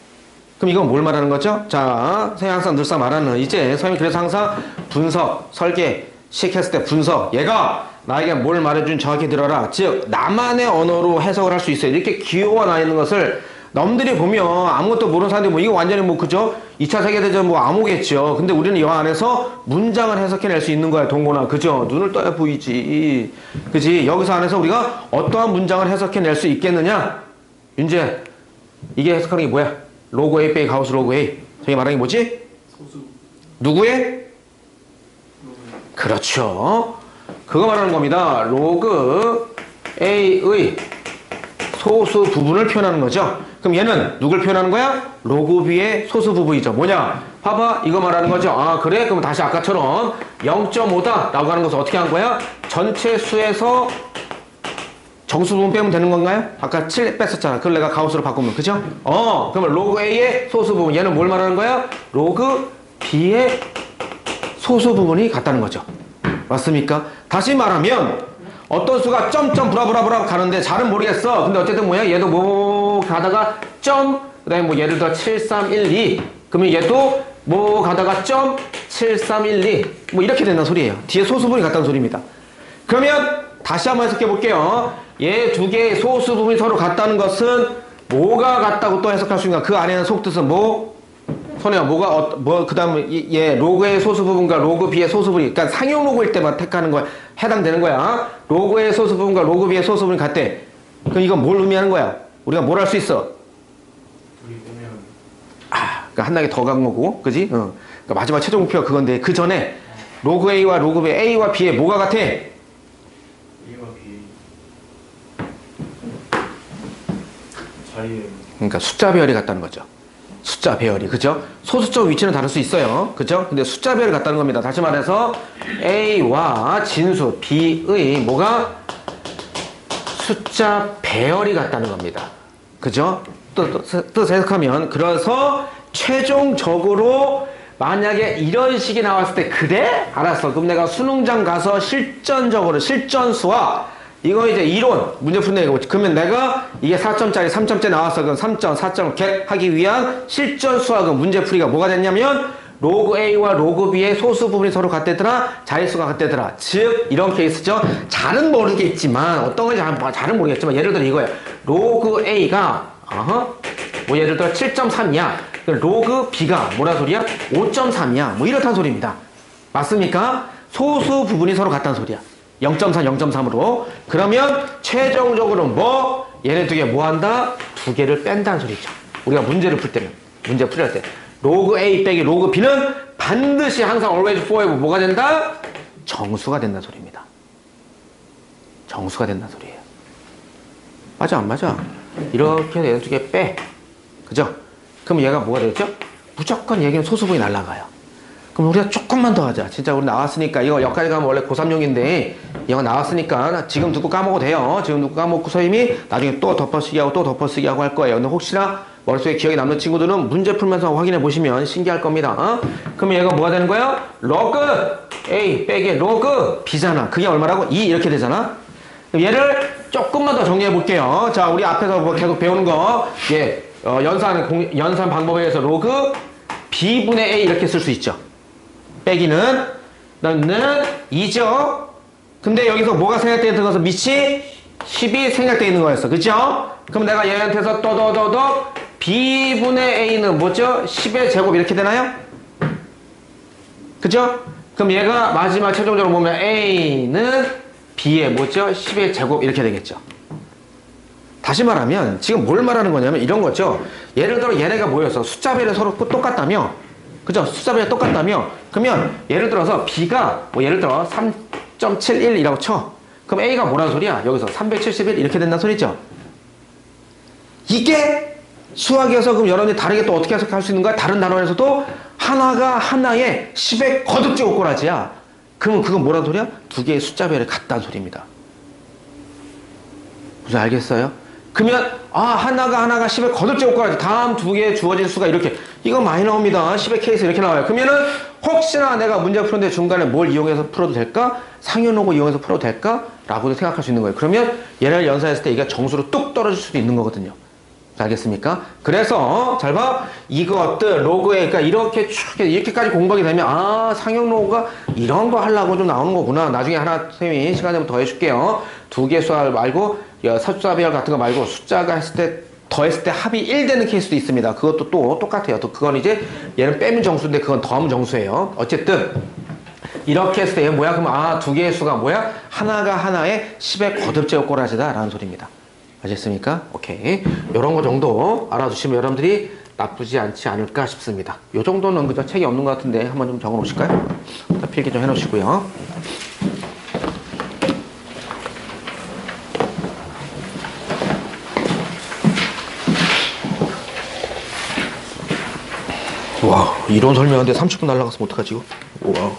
그럼 이건 뭘 말하는 거죠? 자, 선생님 항상 늘상 말하는 이제 선생님이 그래서 항상 분석, 설계, 시작했을 때 분석 얘가 나에게 뭘 말해준 정확히 들어라. 즉 나만의 언어로 해석을 할 수 있어요. 이렇게 기호가 나 있는 것을 남들이 보면 아무것도 모르는 사람들이 뭐 이거 완전히 뭐 그죠? 2차 세계대전 뭐 암호겠죠. 근데 우리는 이 안에서 문장을 해석해낼 수 있는 거야. 동고나 그죠? 눈을 떠야 보이지. 그지? 여기서 안에서 우리가 어떠한 문장을 해석해낼 수 있겠느냐? 윤재 이게 해석하는 게 뭐야? 로그 A 빼기 가우스 로그 A. 저기 말하는 게 뭐지? 소수. 누구의? 그렇죠. 그거 말하는 겁니다. 로그 A의 소수 부분을 표현하는 거죠. 그럼 얘는 누굴 표현하는 거야? 로그 B의 소수 부분이죠. 뭐냐? 봐봐. 이거 말하는 거죠. 아, 그래? 그럼 다시 아까처럼 0.5다 라고 하는 것을 어떻게 한 거야? 전체 수에서 정수 부분 빼면 되는 건가요? 아까 7 뺐었잖아. 그걸 내가 가우스로 바꾸면. 그죠? 그러면 로그 A의 소수 부분. 얘는 뭘 말하는 거야? 로그 B의 소수 부분이 같다는 거죠. 맞습니까? 다시 말하면 어떤 수가 점점 브라브라브라 가는데 잘은 모르겠어. 근데 어쨌든 뭐야? 얘도 뭐 가다가 점, 그 다음에 뭐 예를 들어 7312. 그러면 얘도 뭐 가다가 점 7312. 뭐 이렇게 된다는 소리예요. 뒤에 소수 부분이 같다는 소리입니다. 그러면 다시 한번 해석해 볼게요. 얘 두 개의 소수 부분이 서로 같다는 것은 뭐가 같다고 또 해석할 수 있는가? 그 안에는 속뜻은 뭐? 선우야, 뭐가, 그 다음에, 얘, 로그의 소수 부분과 로그 B의 소수 부분이, 그러니까 상용 로그일 때만 택하는 거야. 해당되는 거야. 로그의 소수 부분과 로그 B의 소수 부분이 같대. 그럼 이건 뭘 의미하는 거야? 우리가 뭘 할 수 있어? 그러니까 한 단계 더 간 거고, 그지? 그러니까 마지막 최종 목표가 그건데, 그 전에, 로그 A와 로그 B, A와 B의 뭐가 같아? A와 B. 자리에. 그러니까 숫자 배열이 같다는 거죠. 숫자 배열이, 그죠? 소수점 위치는 다를 수 있어요. 그죠? 근데 숫자 배열이 같다는 겁니다. 다시 말해서 A와 진수 B의 뭐가? 숫자 배열이 같다는 겁니다. 그죠? 뜻 해석하면 그래서 최종적으로 만약에 이런 식이 나왔을 때 그래? 알았어. 그럼 내가 수능장 가서 실전적으로 실전수와 이거 이제 이론 문제 푸는 얘기고 그러면 내가 이게 4점짜리 3점째 나왔어. 그럼 3점 4점 겟 하기 위한 실전 수학은 문제 풀이가 뭐가 됐냐면 로그 A와 로그 B의 소수 부분이 서로 같대더라. 자릿수가 같대더라. 즉 이런 케이스죠. 잘은 모르겠지만 어떤 건지 잘은 모르겠지만 예를 들어 이거야. 로그 A가 뭐 예를 들어 7.3이야. 로그 B가 뭐라 소리야? 5.3이야. 뭐 이렇다는 소리입니다. 맞습니까? 소수 부분이 서로 같다는 소리야. 0.3, 0.3으로. 그러면 최종적으로 뭐? 얘네 두 개 뭐 한다? 두 개를 뺀다는 소리죠. 우리가 문제를 풀 때는. 문제 풀릴 때. 로그 A 빼기 로그 B는 반드시 항상 always forever 뭐가 된다? 정수가 된다는 소리입니다. 정수가 된다는 소리예요. 맞아, 안 맞아? 이렇게 얘네 두 개 빼. 그죠? 그럼 얘가 뭐가 되겠죠? 무조건 얘기는 소수분이 날아가요. 그럼 우리가 조금만 더 하자. 진짜 우리 나왔으니까 이거 여기까지 가면 원래 고3용인데 이거 나왔으니까 지금 듣고 까먹어도 돼요. 지금 듣고 까먹고 선생님이 나중에 또 덮어쓰기 하고 또 덮어쓰기 하고 할 거예요. 근데 혹시나 머릿속에 기억이 남는 친구들은 문제 풀면서 확인해 보시면 신기할 겁니다. 그러면 얘가 뭐가 되는 거야? 로그 A 빼기 로그 B잖아. 그게 얼마라고? 2 이렇게 되잖아. 그럼 얘를 조금만 더 정리해 볼게요. 자, 우리 앞에서 뭐 계속 배우는 거 연산 방법에 의해서 로그 B분의 A 이렇게 쓸 수 있죠. 빼기는 너는 2죠. 근데 여기서 뭐가 생략되어 있는 것은 밑이 10이 생략되어 있는 거였어. 그죠? 그럼 내가 얘한테서 또더더더 B분의 A는 뭐죠? 10의 제곱 이렇게 되나요? 그죠? 그럼 얘가 마지막 최종적으로 보면 A는 B의 뭐죠? 10의 제곱 이렇게 되겠죠. 다시 말하면 지금 뭘 말하는 거냐면 이런 거죠. 예를 들어 얘네가 뭐였어? 숫자별이 서로 똑같다며? 그죠? 숫자별이 똑같다며? 그러면 예를 들어서 B가 뭐 예를 들어 3.71이라고 쳐. 그럼 A가 뭐라는 소리야? 여기서 371 이렇게 된다는 소리죠. 이게 수학이어서 그럼 여러분이 다르게 또 어떻게 해석할 수 있는 거야? 다른 단원에서도 하나가 하나에 10의 거듭제 오꼬라지야. 그러면 그건 뭐라는 소리야? 두 개의 숫자별이 같다는 소리입니다. 무슨 알겠어요? 그러면 하나가 10의 거듭제 오꼬라지. 다음 두 개의 주어질 수가 이렇게 이거 많이 나옵니다. 10의 케이스 이렇게 나와요. 그러면은 혹시나 내가 문제 푸는데 중간에 뭘 이용해서 풀어도 될까? 상현호고 이용해서 풀어도 될까? 라고도 생각할 수 있는 거예요. 그러면 얘를 연산했을 때 이게 정수로 뚝 떨어질 수도 있는 거거든요. 자, 알겠습니까? 그래서 잘 봐. 이것들 로그에 그러니까 이렇게 쭉 이렇게까지 공부하게 되면 아 상형 로그가 이런 거 하려고 좀 나오는 거구나. 나중에 하나 선생님이 시간 되면 더 해줄게요. 두 개 수학 말고 숫자 배열 같은 거 말고 숫자가 했을 때 더했을 때 합이 1 되는 케이스도 있습니다. 그것도 또 똑같아요. 또 그건 이제 얘는 빼면 정수인데 그건 더하면 정수예요. 어쨌든 이렇게 했을 때 얘 뭐야? 그럼 아 두 개의 수가 뭐야? 하나가 하나의 10의 거듭제곱 꼬라지다 라는 소리입니다. 아셨습니까? 오케이. 요런 거 정도 알아두시면 여러분들이 나쁘지 않지 않을까 싶습니다. 요 정도는 그저 책이 없는 것 같은데 한번 좀 적어 놓으실까요? 필기 좀 해 놓으시고요. 와, 이론 설명하는데 30분 날라갔으면 어떡하지 이거? 와.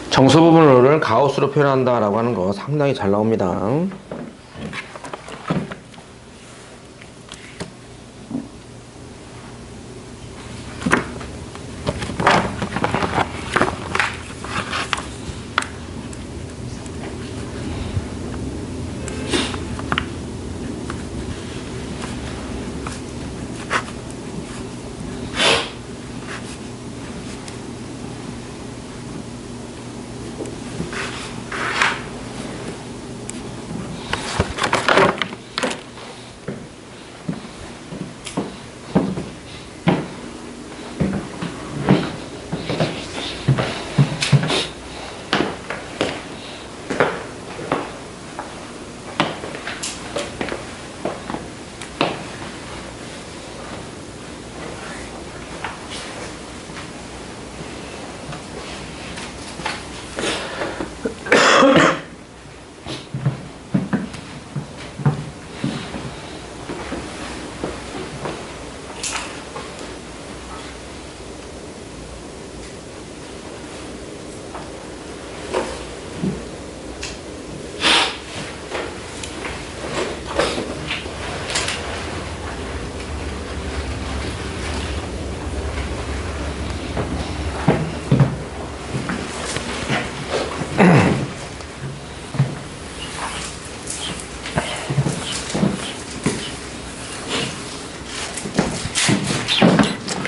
정수 부분을 가우스로 표현한다라고 하는 거 상당히 잘 나옵니다.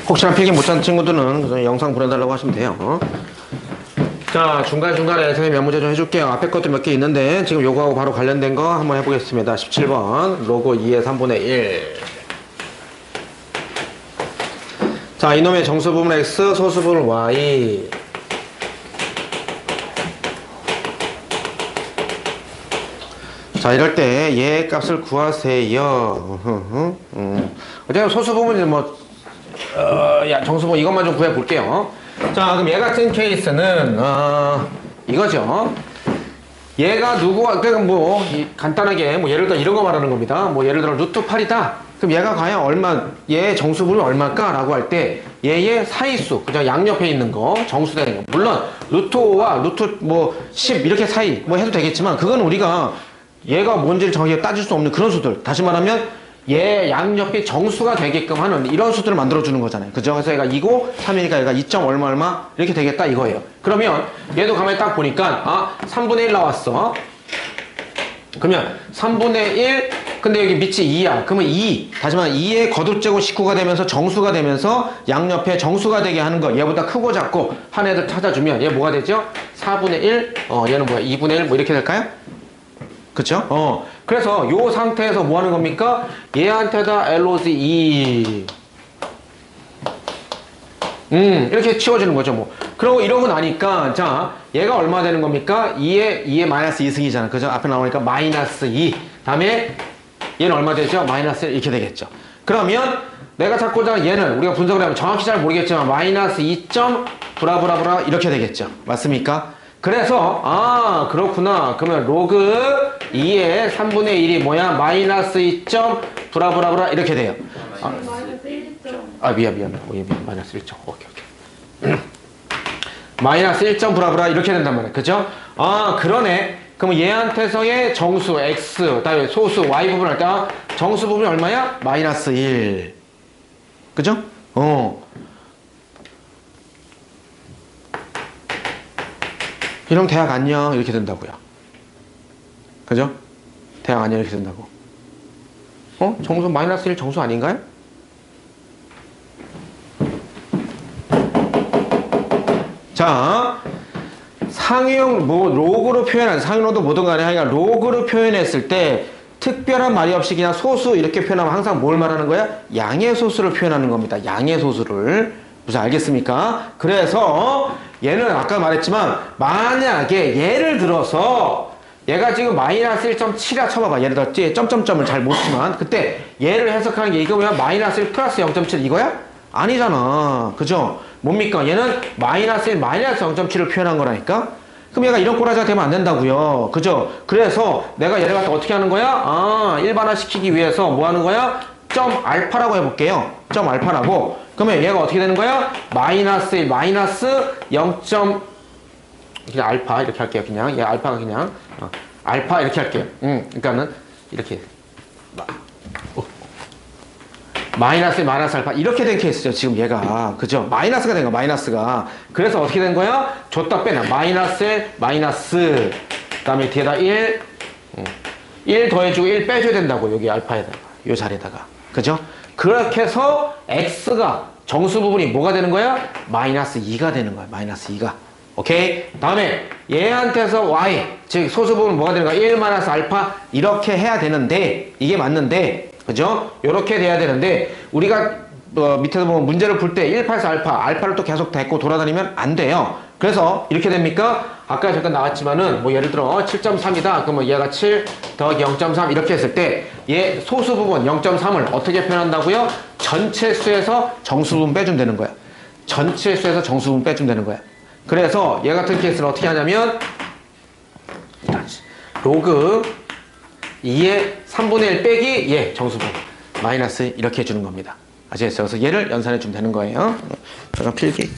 혹시나 필기 못한 친구들은 영상 보내달라고 하시면 돼요. 자, 중간중간에 선생님 몇 문제 좀 해줄게요. 앞에 것도 몇 개 있는데 지금 요거하고 바로 관련된 거 한번 해보겠습니다. 17번 로고 2의 3분의 1. 자, 이놈의 정수 부분 x, 소수 부분 y. 자, 이럴 때 얘 값을 구하세요. 어쨌든 소수 부분이 뭐 정수부 이것만 좀 구해볼게요. 자, 그럼 얘 같은 케이스는 이거죠. 얘가 누구와 그러니까 뭐 간단하게 뭐 예를 들어 이런 거 말하는 겁니다. 뭐 예를 들어 루트 8이다. 그럼 얘가 과연 얼마 얘 정수분이 얼마일까라고 할 때 얘의 사이수 그냥 양옆에 있는 거 정수되는 거 물론 루트 5와 루트 뭐 10 이렇게 사이 뭐 해도 되겠지만 그건 우리가 얘가 뭔지를 정확하게 따질 수 없는 그런 수들. 다시 말하면 얘 양옆이 정수가 되게끔 하는 이런 수들을 만들어주는 거잖아요. 그죠? 그래서 얘가 2고 3이니까 얘가 2. 얼마 얼마 이렇게 되겠다 이거예요. 그러면 얘도 가만히 딱 보니까 3분의 1 나왔어. 그러면 3분의 1 근데 여기 밑이 2야. 그러면 2 다시 말하면 2의 거듭제곱 식구가 되면서 정수가 되면서 양옆에 정수가 되게 하는 거 얘보다 크고 작고 한 애들 찾아주면 얘 뭐가 되죠? 4분의 1 얘는 뭐야? 2분의 1 뭐 이렇게 될까요? 그쵸? 그래서 요 상태에서 뭐 하는 겁니까? 얘한테다 LOC 2 이렇게 치워주는 거죠, 뭐. 그러고 이러고 나니까, 자, 얘가 얼마 되는 겁니까? 2에 마이너스 2승이잖아. 그죠? 앞에 나오니까 마이너스 2. 다음에 얘는 얼마 되죠? 마이너스 1 이렇게 되겠죠. 그러면 내가 찾고자 하는 얘는 우리가 분석을 하면 정확히 잘 모르겠지만 마이너스 2. 브라브라브라 이렇게 되겠죠. 맞습니까? 그래서, 그렇구나. 그러면 로그 2의 3분의 1이 뭐야? 마이너스 2. 브라브라브라 이렇게 돼요. 마이너스 1점. 미안. 마이너스 1점. 오케이. 마이너스 1점 브라브라 이렇게 된단 말이야. 그죠? 그러네. 그러면 얘한테서의 정수 x, 그다음에 소수 y 부분 할 때 정수 부분이 얼마야? 마이너스 1. 그죠? 이러면 대학 안녕 이렇게 된다고요. 그죠? 대학 안녕 이렇게 된다고. 정수 마이너스 1 정수 아닌가요? 자, 상위형 로그로 표현한 상위로도 뭐든 간에 하여간 로그로 표현했을 때 특별한 말이 없이 그냥 소수 이렇게 표현하면 항상 뭘 말하는 거야? 양의 소수를 표현하는 겁니다. 양의 소수를. 무슨 알겠습니까? 그래서 얘는 아까 말했지만 만약에 예를 들어서 얘가 지금 마이너스 1.7이라 쳐봐봐. 예를 들어 점점점을 잘 못 치면 그때 얘를 해석하는 게 이거 뭐야? 마이너스 1 플러스 0.7 이거야? 아니잖아. 그죠? 뭡니까? 얘는 마이너스 1 마이너스 0.7을 표현한 거라니까? 그럼 얘가 이런 꼬라지가 되면 안 된다고요. 그죠? 그래서 내가 얘를 갖다 어떻게 하는 거야? 일반화 시키기 위해서 뭐 하는 거야? 점 알파라고 해볼게요. 점 알파라고. 그러면 얘가 어떻게 되는 거야? 마이너스 1 마이너스 0. 그냥 알파 이렇게 할게요. 그냥 얘 알파가 그냥 알파 이렇게 할게요. 그러니까는 이렇게 마이너스 마이너스 알파 이렇게 된 케이스죠. 지금 얘가 그죠? 마이너스가 된 거야. 마이너스가. 그래서 어떻게 된 거야? 줬다 빼나 마이너스 1 마이너스 그다음에 뒤에다 1 더해주고 1 빼줘야 된다고. 여기 알파에다가 요 자리에다가 그죠? 그렇게 해서 x가 정수 부분이 뭐가 되는 거야? 마이너스 2가 되는 거야. 마이너스 2가. 오케이? 다음에 얘한테서 y 즉 소수 부분 뭐가 되는 거야? 1 마이너스 알파 이렇게 해야 되는데 이게 맞는데 그죠? 요렇게 돼야 되는데 우리가 밑에서 보면 문제를 풀 때 1 플러스 알파를 또 계속 데리고 돌아다니면 안 돼요. 그래서 이렇게 됩니까? 아까 잠깐 나왔지만은 뭐 예를 들어 7.3이다. 그러면 얘가 7 더하기 0.3 이렇게 했을 때 얘 소수 부분 0.3을 어떻게 표현한다고요? 전체 수에서 정수 부분 빼주면 되는 거야. 전체 수에서 정수 부분 빼주면 되는 거야. 그래서 얘 같은 케이스는 어떻게 하냐면 로그 2의 3분의 1 빼기 얘 정수분 마이너스 이렇게 해주는 겁니다. 아시겠어요? 그래서 얘를 연산해 주면 되는 거예요. 제가 필기.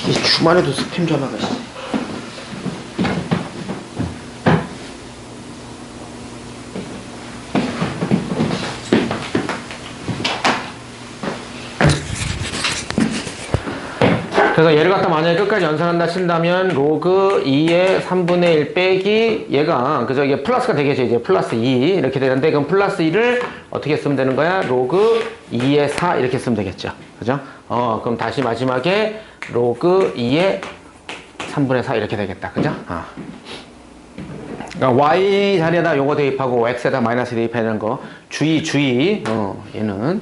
이게 주말에도 스팸 전화가 있어. 그래서 얘를 갖다 만약에 끝까지 연산한다 친다면 로그 2의 3분의 1 빼기 얘가 그죠? 이게 플러스가 되겠죠. 이제 플러스 2 이렇게 되는데 그럼 플러스 2를 어떻게 쓰면 되는 거야? 로그 2의 4 이렇게 쓰면 되겠죠. 그죠? 그럼 다시 마지막에 로그 2의 3분의 4 이렇게 되겠다. 그죠? 그러니까 y 자리에다 요거 대입하고 x에다 마이너스 대입해야 되는 거 주의 얘는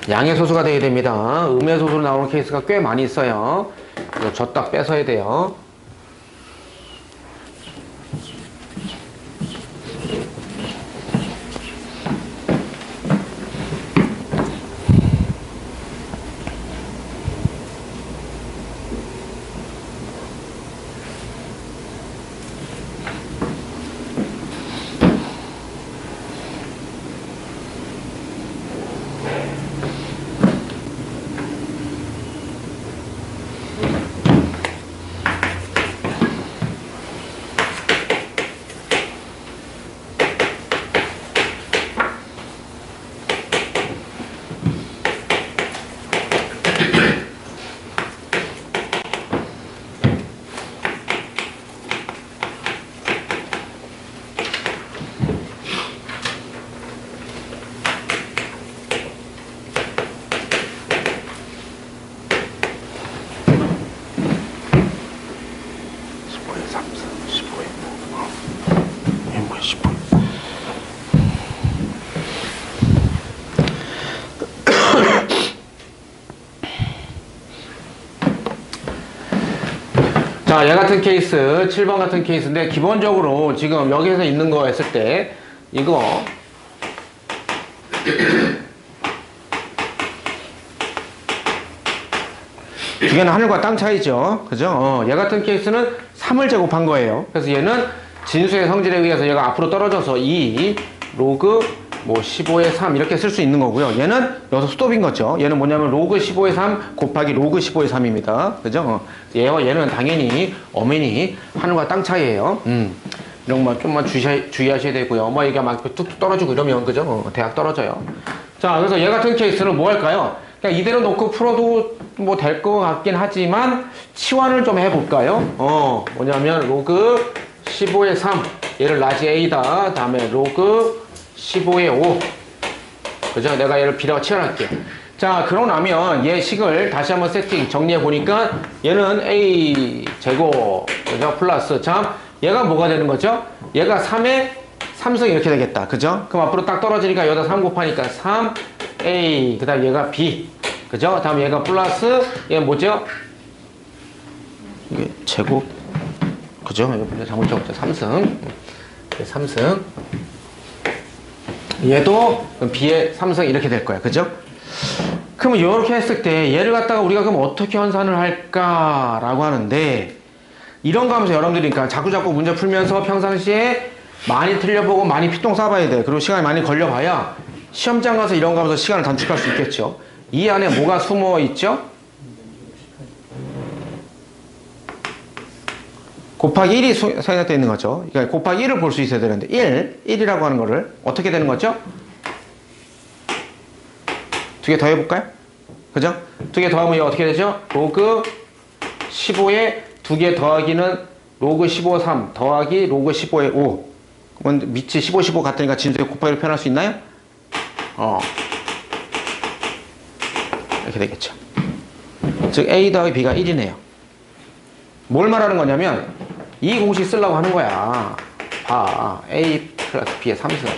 양의 소수가 돼야 됩니다. 음의 소수로 나오는 케이스가 꽤 많이 있어요. 저 딱 뺏어야 돼요. 자, 얘 같은 케이스, 7번 같은 케이스인데, 기본적으로 지금 여기에서 있는 거 했을 때, 이거, 두 개는 하늘과 땅 차이죠. 그죠? 얘 같은 케이스는 3을 제곱한 거예요. 그래서 얘는 진수의 성질에 의해서 얘가 앞으로 떨어져서 2, 로그, 15의 3 이렇게 쓸 수 있는 거고요. 얘는 여기서 스톱인 거죠. 얘는 뭐냐면 로그 15의 3 곱하기 로그 15의 3입니다. 그죠? 얘와 얘는 당연히 엄연히 하늘과 땅 차이예요. 이런 거 좀만 주의하셔야 되고요. 얘가 막 뚝뚝 떨어지고 이러면 그죠? 대학 떨어져요. 자, 그래서 얘 같은 케이스는 뭐 할까요? 그냥 이대로 놓고 풀어도 뭐 될 것 같긴 하지만 치환을 좀 해볼까요? 뭐냐면 로그 15의 3 얘를 라지 A다. 다음에 로그 15의 5 그죠? 내가 얘를 B라고 치환할게. 자, 그러고 나면 얘 식을 다시 한번 세팅 정리해 보니까 얘는 A 제곱 그죠? 플러스 참 얘가 뭐가 되는 거죠? 얘가 3의 3승 이렇게 되겠다. 그죠? 그럼 앞으로 딱 떨어지니까 여기다 3 곱하니까 3A 그 다음 얘가 B 그죠? 다음 얘가 플러스 얘 뭐죠? 이게 제곱 그죠? 이거 잘못 적었죠? 3승 3승 얘도 B의 3승 이렇게 될 거야. 그죠? 그러면 이렇게 했을 때 얘를 갖다가 우리가 그럼 어떻게 환산을 할까라고 하는데 이런 거 하면서 여러분들이 그러니까 자꾸 문제 풀면서 평상시에 많이 틀려보고 많이 피똥 싸봐야 돼. 그리고 시간이 많이 걸려봐야 시험장 가서 이런 거 하면서 시간을 단축할 수 있겠죠. 이 안에 뭐가 숨어 있죠? 곱하기 1이 생략되어 있는 거죠. 그러니까 곱하기 1을 볼 수 있어야 되는데 1이라고 하는 거를 어떻게 되는 거죠? 두 개 더 해볼까요? 그죠? 두 개 더하면 이거 어떻게 되죠? 로그 15에 두 개 더하기는 로그 15, 3 더하기 로그 15의 5 그러면 밑이 15, 15 같으니까 진수의 곱하기를 표현할 수 있나요? 이렇게 되겠죠. 즉 A 더하기 B가 1이네요. 뭘 말하는 거냐면 이 공식 쓰려고 하는 거야. 봐. A 플러스 B의 3승.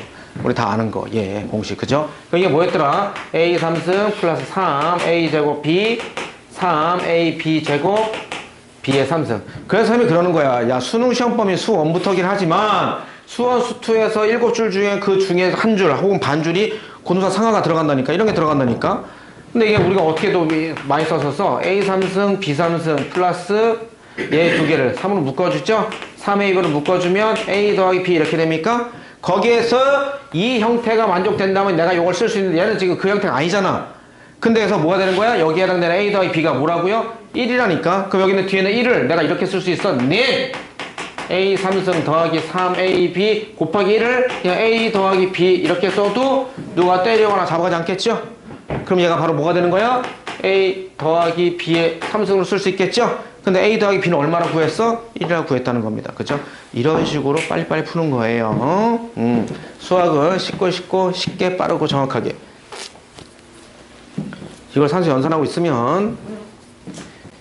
우리 다 아는 거. 예, 공식. 그죠? 그럼 이게 뭐였더라? A 3승 플러스 3 A 제곱 B 3 A B 제곱 B의 3승. 그래서 선생님이 그러는 거야. 야, 수능 시험 범위 수 1부터긴 하지만 수원 수2에서 7줄 중에 그 중에 한 줄 혹은 반 줄이 고노사 상하가 들어간다니까. 이런 게 들어간다니까. 근데 이게 우리가 어떻게 더 많이 써서 A 3승 B 3승 플러스 얘 두 개를 3으로 묶어주죠? 3A 이거를 묶어주면 A 더하기 B 이렇게 됩니까? 거기에서 이 형태가 만족된다면 내가 이걸 쓸 수 있는데 얘는 지금 그 형태가 아니잖아. 근데 그래서 뭐가 되는 거야? 여기에 해당되는 A 더하기 B가 뭐라고요? 1이라니까? 그럼 여기는 뒤에는 1을 내가 이렇게 쓸 수 있어. 네! A 3승 더하기 3AB 곱하기 1을 그냥 A 더하기 B 이렇게 써도 누가 때리거나 잡아가지 않겠죠? 그럼 얘가 바로 뭐가 되는 거야? A 더하기 B의 3승으로 쓸 수 있겠죠? 근데 A 더하기 B는 얼마나 구했어? 1이라고 구했다는 겁니다. 그죠? 이런 식으로 빨리빨리 푸는 거예요. 수학은 쉽고 쉽게 빠르고 정확하게. 이걸 산수 연산하고 있으면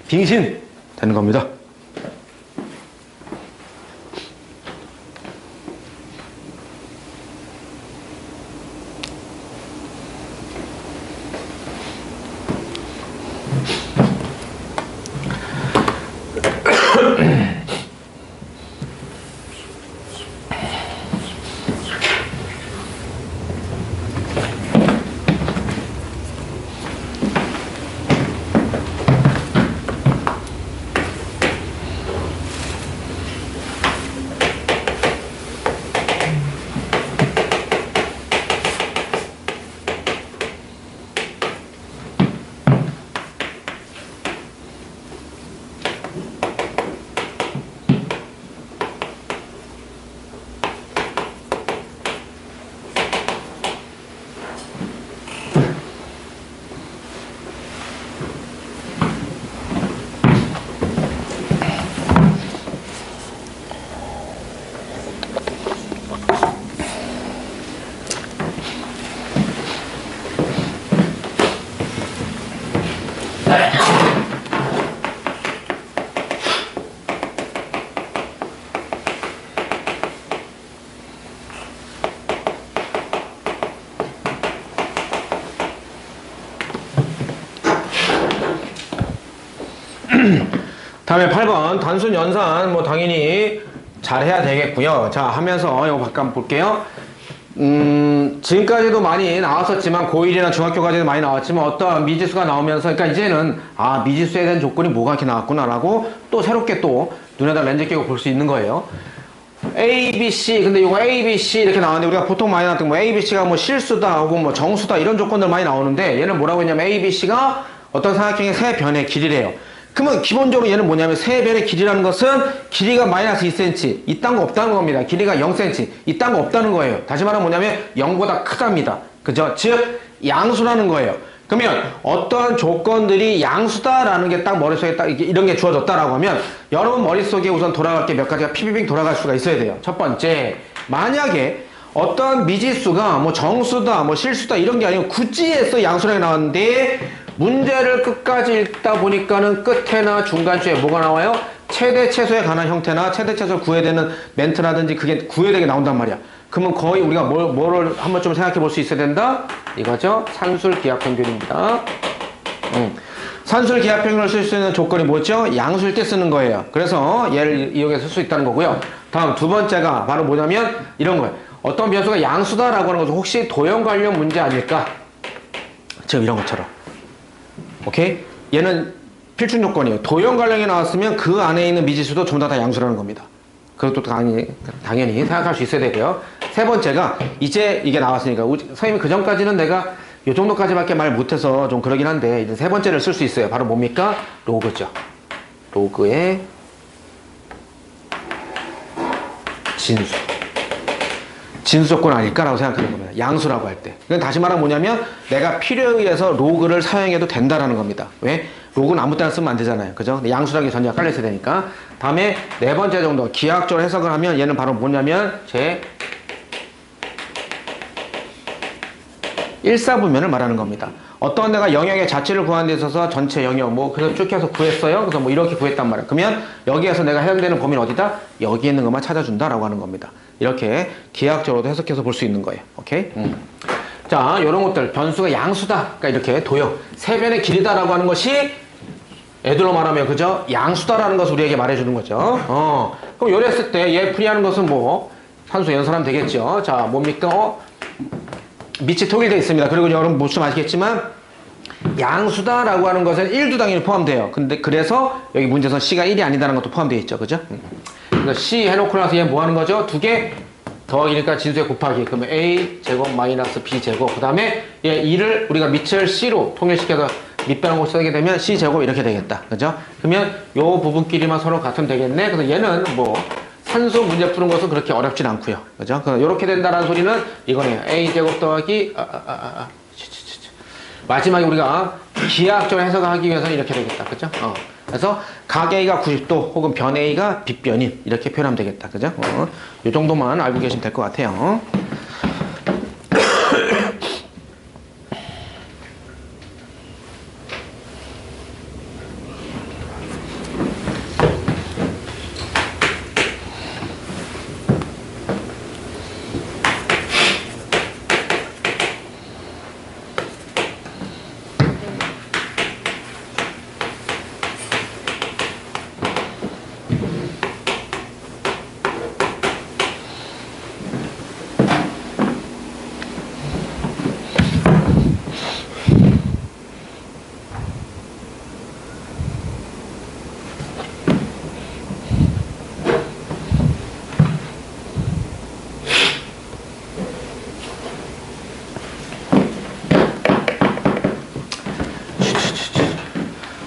빙신 되는 겁니다. 다음에 8번 단순 연산 뭐 당연히 잘 해야 되겠고요. 자 하면서 이거 잠깐 볼게요. 지금까지도 많이 나왔었지만 고1이나 중학교까지도 많이 나왔지만 어떠한 미지수가 나오면서 그러니까 이제는 아 미지수에 대한 조건이 뭐가 이렇게 나왔구나라고 또 새롭게 또 눈에다 렌즈 끼고 볼 수 있는 거예요. A, B, C 근데 이거 A, B, C 이렇게 나왔는데 우리가 보통 많이 나왔던 뭐 A, B, C가 뭐 실수다 혹은 뭐 정수다 이런 조건들 많이 나오는데 얘는 뭐라고 했냐면 A, B, C가 어떤 삼각형의 세 변의 길이래요. 그러면 기본적으로 얘는 뭐냐면 세 변의 길이라는 것은 길이가 마이너스 2cm 이딴 거 없다는 겁니다. 길이가 0cm 이딴 거 없다는 거예요. 다시 말하면 뭐냐면 0보다 크답니다. 그죠? 즉 양수라는 거예요. 그러면 어떠한 조건들이 양수다라는 게 딱 머릿속에 딱 이런 게 주어졌다라고 하면 여러분 머릿속에 우선 돌아갈 게 몇 가지가 피비빙 돌아갈 수가 있어야 돼요. 첫 번째, 만약에 어떠한 미지수가 뭐 정수다 뭐 실수다 이런 게 아니고 굳이 해서 양수라고 나왔는데 문제를 끝까지 읽다 보니까는 끝에나 중간쯤에 뭐가 나와요? 최대 최소에 관한 형태나 최대 최소를 구해야 되는 멘트라든지 그게 구해되게 나온단 말이야. 그러면 거의 우리가 뭐를 한번 좀 생각해 볼 수 있어야 된다? 이거죠? 산술 기하평균입니다. 산술 기하평균을 쓸 수 있는 조건이 뭐죠? 양수일 때 쓰는 거예요. 그래서 얘를 이용해서 쓸 수 있다는 거고요. 다음 두 번째가 바로 뭐냐면 이런 거예요. 어떤 변수가 양수다라고 하는 것은 혹시 도형 관련 문제 아닐까? 지금 이런 것처럼. 오케이? 얘는 필충 조건이에요. 도형 관련이 나왔으면 그 안에 있는 미지수도 전부 다 양수라는 겁니다. 그것도 당연히 생각할 수 있어야 되고요. 세 번째가 이제 이게 나왔으니까 선생님이 그 전까지는 내가 이 정도까지밖에 말 못해서 좀 그러긴 한데 이제 세 번째를 쓸 수 있어요. 바로 뭡니까? 로그죠. 로그의 진수. 진수 조건 아닐까라고 생각하는 겁니다. 양수라고 할 때. 그건 다시 말하면 뭐냐면 내가 필요에 의해서 로그를 사용해도 된다라는 겁니다. 왜? 로그는 아무 때나 쓰면 안 되잖아요. 그죠? 양수라는 게 전제가 깔려 있어야 되니까. 다음에 네 번째 정도 기하학적으로 해석을 하면 얘는 바로 뭐냐면 제 1사분면을 말하는 겁니다. 어떤 내가 영역의 자체를 구하는 데 있어서 전체 영역 뭐 그래서 쭉 해서 구했어요. 그래서 뭐 이렇게 구했단 말이야. 그러면 여기에서 내가 해당되는 범위는 어디다? 여기에 있는 것만 찾아준다라고 하는 겁니다. 이렇게 기하학적으로도 해석해서 볼 수 있는 거예요. 오케이? 자, 이런 것들 변수가 양수다. 그러니까 이렇게 도형 세 변의 길이다라고 하는 것이 애들로 말하면 그죠? 양수다라는 것을 우리에게 말해주는 거죠. 그럼 요랬을 때 얘 풀이하는 것은 뭐 산수 연산하면 되겠죠. 자, 뭡니까? 밑이 통일되어 있습니다. 그리고 여러분 무슨 아시겠지만 양수다라고 하는 것은 1도 당연히 포함돼요. 근데 그래서 여기 문제에서 C가 1이 아니다라는 것도 포함되어 있죠. 그죠? 그래서 C 해놓고 나서 얘 뭐 하는 거죠? 두 개 더하기니까 진수의 곱하기. 그러면 A 제곱 마이너스 B 제곱. 그 다음에 얘 2를 우리가 밑을 C로 통일시켜서 밑변한 곳 쓰게 되면 C 제곱 이렇게 되겠다. 그죠? 그러면 요 부분끼리만 서로 같으면 되겠네. 그래서 얘는 뭐 산수 문제 푸는 것은 그렇게 어렵진 않고요. 그죠? 이렇게 된다는 소리는 이거네요. A 제곱 더하기 마지막에 우리가 기하학적으로 해석을 하기 위해서는 이렇게 되겠다. 그죠? 그래서 각 A가 90도 혹은 변 A가 빗변인 이렇게 표현하면 되겠다. 그죠? 이 정도만 알고 계시면 될 것 같아요.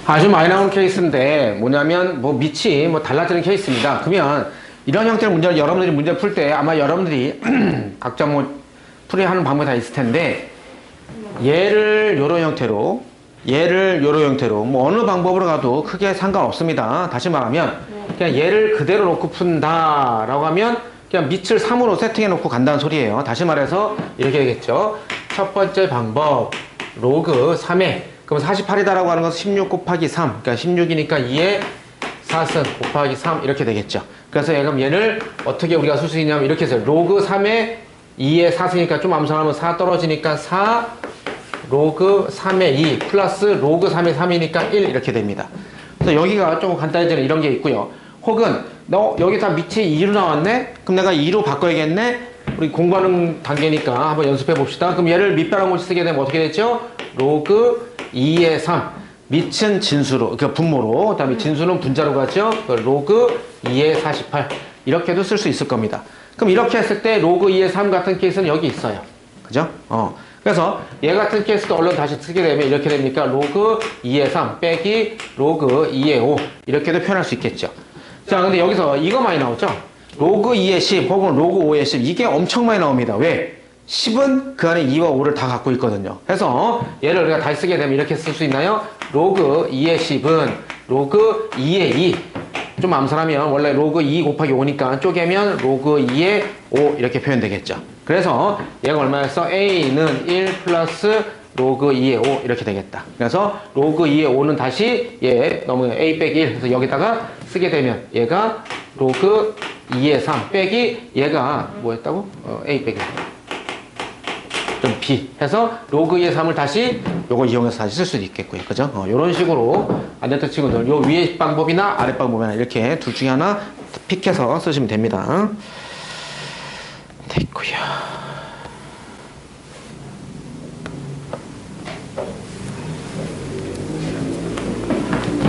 아주 많이 나오는 케이스인데 뭐냐면 뭐 밑이 뭐 달라지는 케이스입니다. 그러면 이런 형태의 문제를 여러분들이 문제 풀 때 아마 여러분들이 각자 뭐 풀이하는 방법이 다 있을 텐데 얘를 요런 형태로 얘를 요런 형태로 뭐 어느 방법으로 가도 크게 상관없습니다. 다시 말하면 그냥 얘를 그대로 놓고 푼다라고 하면 그냥 밑을 3으로 세팅해 놓고 간다는 소리예요. 다시 말해서 이렇게 되겠죠. 첫 번째 방법 로그 3에 그럼 48이다라고 하는 것은 16 곱하기 3 그러니까 16이니까 2에 4승 곱하기 3 이렇게 되겠죠. 그래서 그럼 얘를 어떻게 우리가 쓸 수 있냐면 이렇게 해서 로그 3에 2에 4승이니까 좀 암산하면 4 떨어지니까 4 로그 3에 2 플러스 로그 3에 3이니까 1 이렇게 됩니다. 그래서 여기가 조금 간단해지는 이런 게 있고요. 혹은 너 여기 다 밑이 2로 나왔네? 그럼 내가 2로 바꿔야겠네? 우리 공부하는 단계니까 한번 연습해 봅시다. 그럼 얘를 밑바람없이 쓰게 되면 어떻게 됐죠? 로그 2의 3. 밑은 진수로, 그러니까 분모로, 그 다음에 진수는 분자로 가죠? 로그 2의 48. 이렇게도 쓸 수 있을 겁니다. 그럼 이렇게 했을 때 로그 2의 3 같은 케이스는 여기 있어요. 그죠? 그래서 얘 같은 케이스도 얼른 다시 쓰게 되면 이렇게 됩니까? 로그 2의 3 빼기 로그 2의 5. 이렇게도 표현할 수 있겠죠. 자, 근데 여기서 이거 많이 나오죠? 로그 2의 10 혹은 로그 5의 10. 이게 엄청 많이 나옵니다. 왜? 10은 그 안에 2와 5를 다 갖고 있거든요. 그래서 얘를 우리가 다시 쓰게 되면 이렇게 쓸 수 있나요? 로그 2의 10은 로그 2의 2. 좀 암산하면 원래 로그 2 곱하기 5니까 쪼개면 로그 2의 5 이렇게 표현되겠죠. 그래서 얘가 얼마였어? A는 1 플러스 로그 2의 5 이렇게 되겠다. 그래서 로그 2의 5는 다시 얘 너무 A 빼기 1 그래서 여기다가 쓰게 되면 얘가 로그 2의 3 빼기 얘가 뭐였다고? A 빼기 1. 좀 B 해서 로그 2의 3을 다시 요거 이용해서 다시 쓸 수도 있겠고요. 그죠? 요런 식으로 안 됐던 친구들 요 위에 방법이나 아래 방법이나 이렇게 둘 중에 하나 픽해서 쓰시면 됩니다. 됐고요.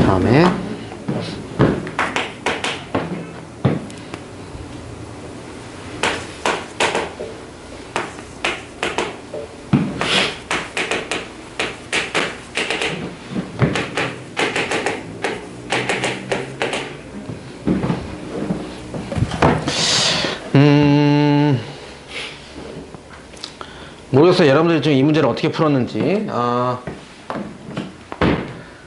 다음에 모르겠어요. 여러분들이 지금 이 문제를 어떻게 풀었는지.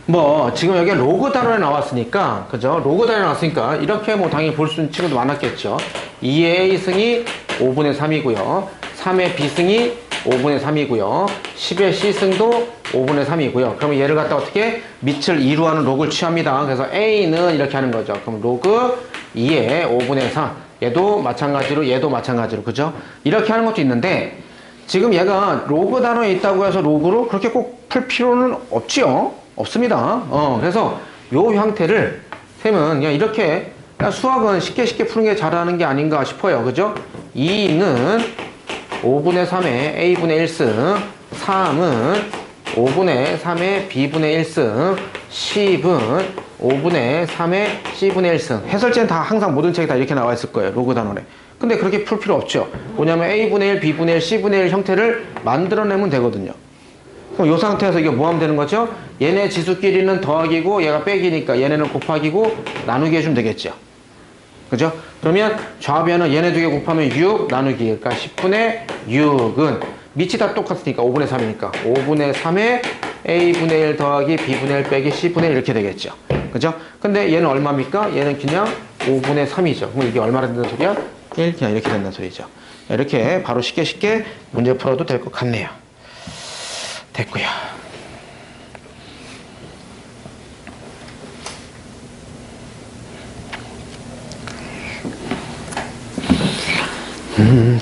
뭐 지금 여기 로그 단원에 나왔으니까 그죠? 로그 단원에 나왔으니까 이렇게 뭐 당연히 볼 수 있는 친구도 많았겠죠. 2의 A승이 5분의 3이고요 3의 B승이 5분의 3이고요 10의 C승도 5분의 3이고요 그러면 얘를 갖다 어떻게 밑을 2로 하는 로그를 취합니다. 그래서 A는 이렇게 하는 거죠. 그럼 로그 2의 5분의 3 얘도 마찬가지로 그죠? 이렇게 하는 것도 있는데 지금 얘가 로그 단어에 있다고 해서 로그로 그렇게 꼭 풀 필요는 없지요. 없습니다. 그래서 요 형태를 쌤은 그냥 이렇게 그냥 수학은 쉽게 푸는 게 잘하는 게 아닌가 싶어요. 그죠? 2는 5분의 3의 A분의 1승, 3은 5분의 3의 B분의 1승, 10은 5분의 3의 C분의 1승. 해설지는 다 항상 모든 책에 다 이렇게 나와 있을 거예요. 로그 단원에. 근데 그렇게 풀 필요 없죠. 뭐냐면 A분의 1, B분의 1, C분의 1 형태를 만들어내면 되거든요. 그럼 이 상태에서 이게 뭐 하면 되는 거죠? 얘네 지수끼리는 더하기고 얘가 빼기니까 얘네는 곱하기고 나누기 해주면 되겠죠. 그죠? 그러면 좌변은 얘네 두 개 곱하면 6 나누기 그러니까 10분의 6은 밑이 다 똑같으니까 5분의 3이니까 5분의 3에 A분의 1 더하기 B분의 1 빼기 C분의 1 이렇게 되겠죠. 그죠? 근데 얘는 얼마입니까? 얘는 그냥 5분의 3이죠. 그럼 이게 얼마나 된다는 소리야? 1 그냥 이렇게 된다는 소리죠. 이렇게 바로 쉽게 문제 풀어도 될 것 같네요. 됐고요.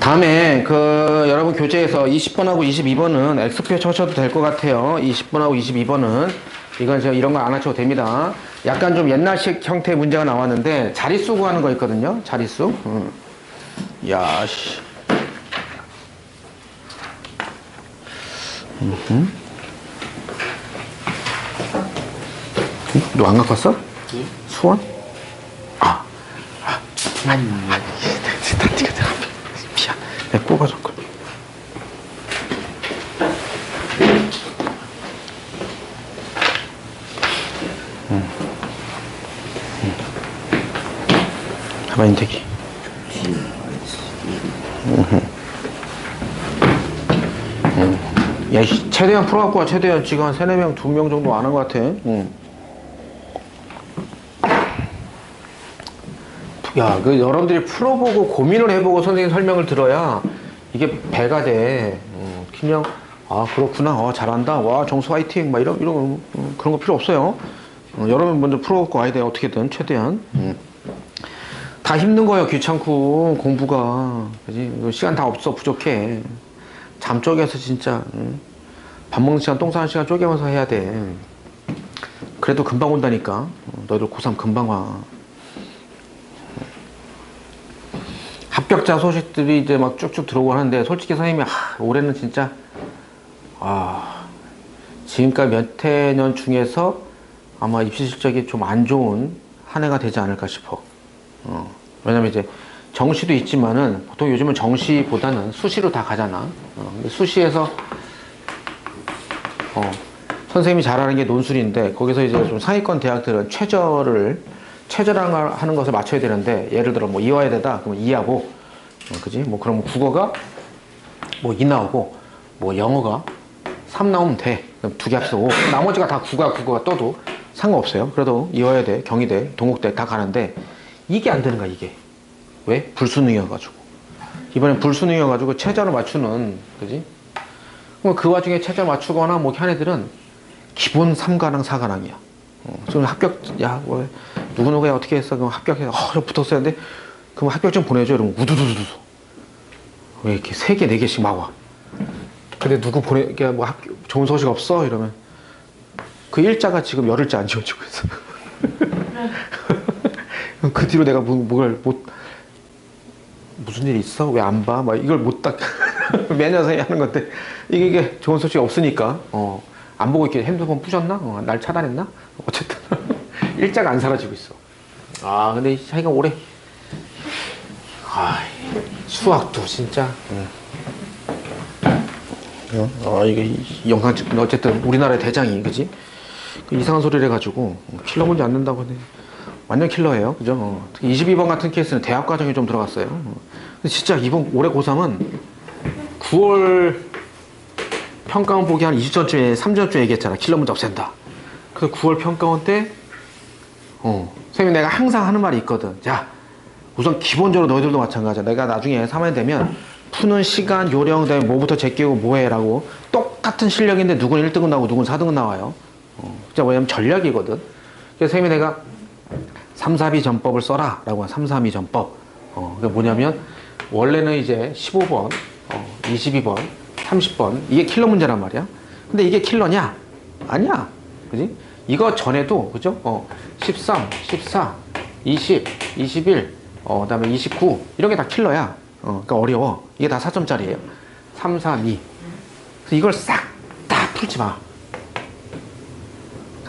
다음에 여러분 교재에서 20번하고 22번은 X표 쳐셔도 될 것 같아요. 20번하고 22번은 이건 제가 이런 거 안 하셔도 됩니다. 약간 좀 옛날식 형태의 문제가 나왔는데 자릿수 구하는 거 있거든요. 자릿수. 야 씨. 너 안 갖고 왔어? 네. 수원? 아니, 네가 미안. 내가 뽑아줬걸. 봐봐, 인태기. 야, 최대한 풀어갖고 와, 최대한. 지금 한 3, 4명, 2명 정도 안 한 것 같아. 야, 여러분들이 풀어보고 고민을 해보고 선생님 설명을 들어야 이게 배가 돼. 그냥, 그렇구나. 잘한다. 와, 정수 화이팅. 막 이런 그런 거 필요 없어요. 여러분 먼저 풀어갖고 와야 돼. 어떻게든, 최대한. 다 힘든 거예요. 귀찮고, 공부가. 그지? 시간 다 없어. 부족해. 잠 쪼개서 진짜, 밥 먹는 시간, 똥 싸는 시간 쪼개면서 해야 돼. 그래 그래도 금방 온다니까. 너희들 고3 금방 와. 합격자 소식들이 이제 막 쭉쭉 들어오고 하는데, 솔직히 선생님이, 올해는 진짜, 지금까지 몇 해년 중에서 아마 입시 실적이 좀 안 좋은 한 해가 되지 않을까 싶어. 왜냐면 이제 정시도 있지만은, 보통 요즘은 정시보다는 수시로 다 가잖아. 근데 수시에서, 선생님이 잘하는 게 논술인데, 거기서 이제 좀 상위권 대학들은 최저라는 것을 맞춰야 되는데, 예를 들어 뭐 2와야 되다, 그러면 2하고, 그지? 뭐 그럼 국어가 뭐 2 나오고, 뭐 영어가 3 나오면 돼. 그럼 2개 합쳐서 5. 나머지가 다 국어가 떠도 상관없어요. 그래도 2와야돼, 경희대, 동국대 다 가는데, 이게 안 되는 거야, 이게. 왜? 불수능이어가지고. 이번엔 불수능이어가지고 최저를 맞추는, 그지? 그럼 그 와중에 최저 맞추거나 뭐 한 애들은 기본 3가랑 4가랑이야. 지금 합격, 왜, 누구누구야 어떻게 했어? 그럼 합격해서, 좀 붙었어야 하는데, 그럼 합격증 보내줘. 이러면 우두두두두. 왜 이렇게 3개, 4개씩 막 와. 근데 누구 뭐 좋은 소식 없어? 이러면, 그 일자가 지금 열흘째 안 지워지고 있어. 그 뒤로 내가 무슨 일이 있어? 왜 안 봐? 막 이걸 못 딱, 매년 선생님이 하는 건데, 이게 좋은 소식이 없으니까, 안 보고 있게 핸드폰 부셨나? 날 차단했나? 어쨌든, 일자가 안 사라지고 있어. 근데 자기가 올해, 수학도 진짜, 이게 이 영상 찍 어쨌든 우리나라의 대장이, 그지? 이상한 소리를 해가지고, 킬러 문제 안 낸다고 하네. 완전 킬러예요. 그죠? 22번 같은 케이스는 대학 과정이 좀 들어갔어요. 근데 진짜 올해 고3은 9월 평가원 보기 한 2주 전쯤에, 3주 전쯤에 얘기했잖아. 킬러 문제 없앤다. 그래서 9월 평가원 때, 선생님이 내가 항상 하는 말이 있거든. 자, 우선 기본적으로 너희들도 마찬가지야. 내가 나중에 3학년 되면 푸는 시간, 요령, 그다음에 뭐부터 제끼고 뭐해 라고 똑같은 실력인데 누구는 1등급 나오고 누구는 4등급 나와요. 진짜 뭐냐면 전략이거든. 그래서 선생님이 내가 3, 4비 전법을 써라 라고 한 3, 4비 전법. 그게 뭐냐면 원래는 이제 15번, 22번, 30번 이게 킬러 문제란 말이야. 근데 이게 킬러냐? 아니야. 그지? 이거 전에도, 그죠? 13, 14, 20, 21, 그다음에 29 이런 게 다 킬러야. 그러니까 어려워. 이게 다 4점짜리예요. 3, 4, 2. 그래서 이걸 싹 다 풀지 마.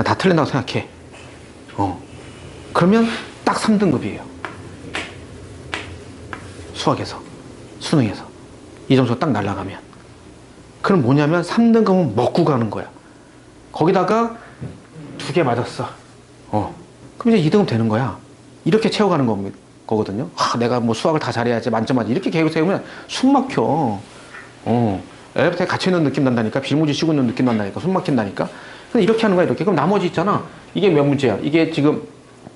다 틀린다고 생각해. 그러면 딱 3등급이에요. 수학에서, 수능에서. 이 점수가 딱 날아가면. 그럼 뭐냐면 3등급은 먹고 가는 거야. 거기다가 2개 맞았어. 그럼 이제 2등급 되는 거야. 이렇게 채워가는 거거든요. 내가 뭐 수학을 다 잘해야지 만점 맞지. 이렇게 계획을 세우면 숨 막혀. 엘리베이터에 갇혀있는 느낌 난다니까. 빌무지 쉬고 있는 느낌 난다니까. 숨 막힌다니까. 근데 이렇게 하는 거야, 이렇게. 그럼 나머지 있잖아. 이게 몇 문제야? 이게 지금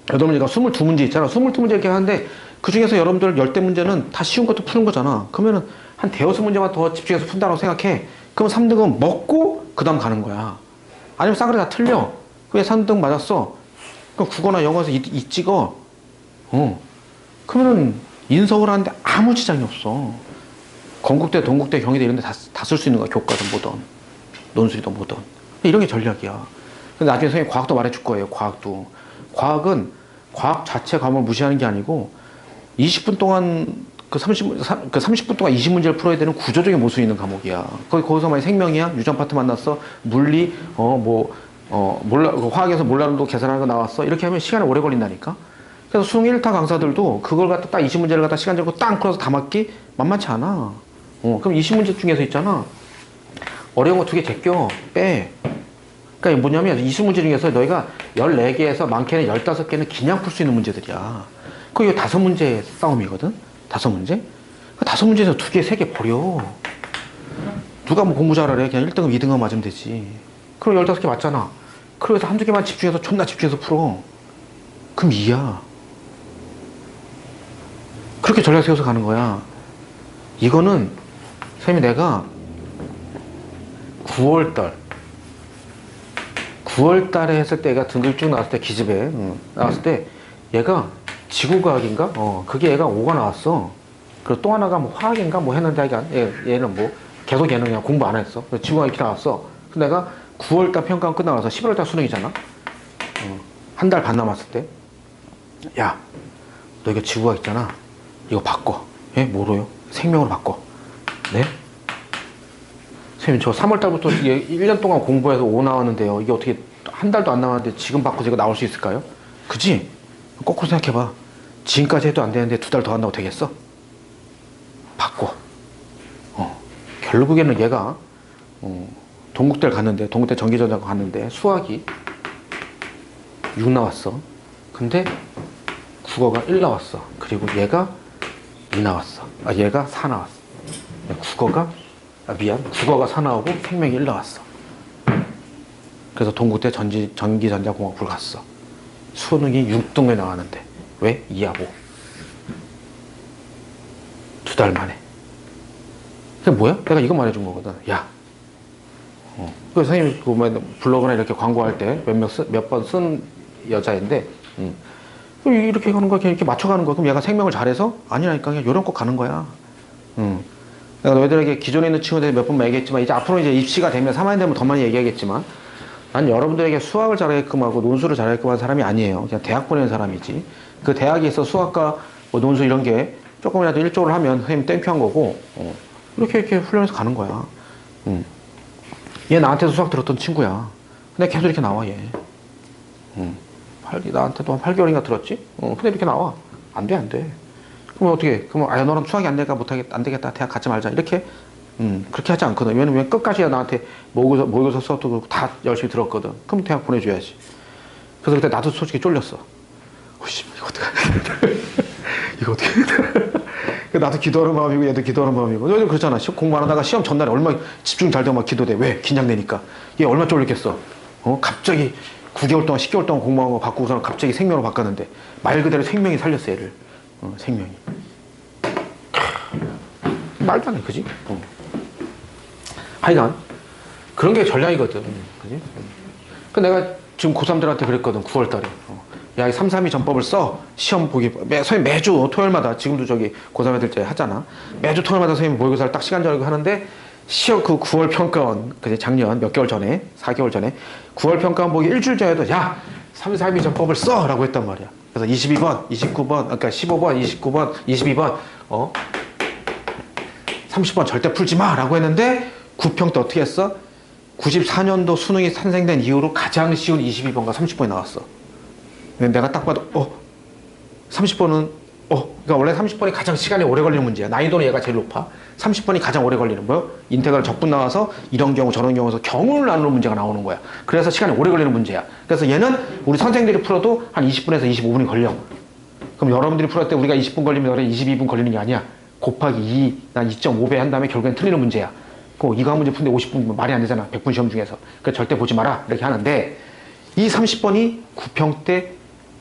8문제가 22문제 있잖아. 22문제 이렇게 하는데 그 중에서 여러분들 10대 문제는 다 쉬운 것도 푸는 거잖아. 그러면은 한 대여섯 문제만 더 집중해서 푼다고 생각해. 그럼 3등은 먹고 그 다음 가는 거야. 아니면 싸그리 다 틀려. 왜 3등 맞았어? 그럼 국어나 영어에서 이 찍어. 그러면은 인서울 하는데 아무 지장이 없어. 건국대, 동국대, 경희대 이런 데 다 쓸 수 있는 거야. 교과든 뭐든. 논술이든 뭐든. 이런 게 전략이야. 근데 나중에 선생님 과학도 말해줄 거예요. 과학도. 과학은 과학 자체 과목을 무시하는 게 아니고 20분 동안 그 30분 동안 20문제를 풀어야 되는 구조적인 모습이 있는 과목이야. 거기서 만약 생명이야? 유전 파트 만났어? 물리? 화학에서 몰라도 계산하는 거 나왔어? 이렇게 하면 시간이 오래 걸린다니까? 그래서 수능 1타 강사들도 그걸 갖다 딱 20문제를 갖다 시간 정도 땅 풀어서 다 맞기 만만치 않아. 그럼 20문제 중에서 있잖아. 어려운 거 2개 제껴. 빼. 그러니까 뭐냐면 20문제 중에서 너희가 14개에서 많게는 15개는 그냥 풀 수 있는 문제들이야. 그거 5문제 싸움이거든? 5문제? 그 5문제에서 2개, 3개 버려. 누가 뭐 공부 잘하래? 그냥 1등급, 2등급 맞으면 되지. 그럼 15개 맞잖아. 그래서 한두 개만 집중해서 존나 집중해서 풀어. 그럼 2야. 그렇게 전략 세워서 가는 거야. 이거는 선생님이 내가 9월달에 했을 때 얘가 등급 쭉 나왔을 때 기집애 나왔을 때 얘가 지구과학인가? 그게 얘가 5가 나왔어. 그리고 또 하나가 뭐 화학인가? 뭐 했는데 얘는 뭐 계속 얘는 그냥 공부 안 했어. 지구과학 이렇게 나왔어. 그래서 내가 9월달 평가원 끝나가서 11월달 수능이잖아. 한 달 반 남았을 때, 야, 너 이거 지구가 있잖아. 이거 바꿔. 예? 뭐로요? 생명으로 바꿔. 네? 선생님, 저 3월 달부터 1년 동안 공부해서 5 나왔는데요. 이게 어떻게 한 달도 안 나왔는데 지금 바꿔서 이거 나올 수 있을까요? 그치? 거꾸로 생각해봐. 지금까지 해도 안 되는데 2달 더 한다고 되겠어? 바꿔. 결국에는 얘가, 동국대를 갔는데, 동국대 전기전자과 갔는데, 수학이 6 나왔어. 근데 국어가 1 나왔어. 그리고 얘가 2 나왔어. 얘가 4 나왔어. 국어가 4 나오고 생명이 1 나왔어. 그래서 동국대 전기전자공학부를 갔어. 수능이 6등에 나왔는데. 왜? 2하고. 2달 만에. 그게 뭐야? 내가 이거 말해준 거거든. 야. 그래서 선생님, 블로그나 이렇게 광고할 때 몇 번 쓴 여자인데, 이렇게 가는 거야. 이렇게 맞춰가는 거야. 그럼 얘가 생명을 잘해서? 아니라니까. 그냥 요런 거 가는 거야. 내가 너희들에게 기존에 있는 친구들이 몇 번 얘기했지만, 이제 앞으로 이제 입시가 되면, 3학년 되면 더 많이 얘기하겠지만, 난 여러분들에게 수학을 잘하게끔 하고 논술을 잘하게끔 한 사람이 아니에요. 그냥 대학 보내는 사람이지. 그 대학에 있어 수학과 뭐 논술 이런 게 조금이라도 일조를 하면 선생님 땡큐한 거고, 이렇게 훈련해서 가는 거야. 얘 나한테도 수학 들었던 친구야. 근데 계속 이렇게 나와, 얘. 나한테도 한 8개월인가 들었지? 근데 이렇게 나와. 안 돼, 안 돼. 그러면 어떻게, 그러면, 너랑 수학이 안 되니까 안 되겠다. 대학 가지 말자. 이렇게, 그렇게 하지 않거든. 왜냐면 끝까지 나한테 모의고사 수업도 다 열심히 들었거든. 그럼 대학 보내줘야지. 그래서 그때 나도 솔직히 쫄렸어. 오씨, 이거 어떡해. 이거 어떻게. 나도 기도하는 마음이고 얘도 기도하는 마음이고. 요즘 그렇잖아. 공부 안 하다가 시험 전날에 얼마나 집중 잘 되고 막 기도돼. 왜? 긴장되니까. 얘 얼마나 쫄렸겠어. 갑자기 9개월 동안 10개월 동안 공부한 거 바꾸고서 갑자기 생명으로 바꿨는데 말 그대로 생명이 살렸어, 얘를. 생명이. 말도 안 해, 그지? 하여간 그런 게 전략이거든. 그지? 그 내가 지금 고3들한테 그랬거든. 9월 달에. 야, 이 332 전법을 써. 시험 보기. 선생님 매주 토요일마다, 지금도 저기 고3 애들 때 하잖아. 매주 토요일마다 선생님 모의고사를 딱 시간 정하고 하는데, 시험 그 9월 평가원, 그제 작년 몇 개월 전에, 4개월 전에, 9월 평가원 보기 일주일 전에도, 야, 332 전법을 써! 라고 했단 말이야. 그래서 22번, 29번, 그러니까 15번, 29번, 22번, 30번 절대 풀지 마! 라고 했는데, 9평 때 어떻게 했어? 94년도 수능이 탄생된 이후로 가장 쉬운 22번과 30번이 나왔어. 내가 딱 봐도 30번은 그러니까 원래 30번이 가장 시간이 오래 걸리는 문제야. 난이도는 얘가 제일 높아. 30번이 가장 오래 걸리는 거야. 인테그랄 적분 나와서 이런 경우 저런 경우에서 경우를 나누는 문제가 나오는 거야. 그래서 시간이 오래 걸리는 문제야. 그래서 얘는 우리 선생들이 풀어도 한 20분에서 25분이 걸려. 그럼 여러분들이 풀을 때 우리가 20분 걸리면 너네 22분 걸리는 게 아니야. 곱하기 2, 난 2.5배 한 다음에 결국엔 틀리는 문제야. 이거 한 문제 푸는데 50분 말이 안 되잖아. 100분 시험 중에서. 그러니까 절대 보지 마라. 이렇게 하는데, 이 30번이 9평 때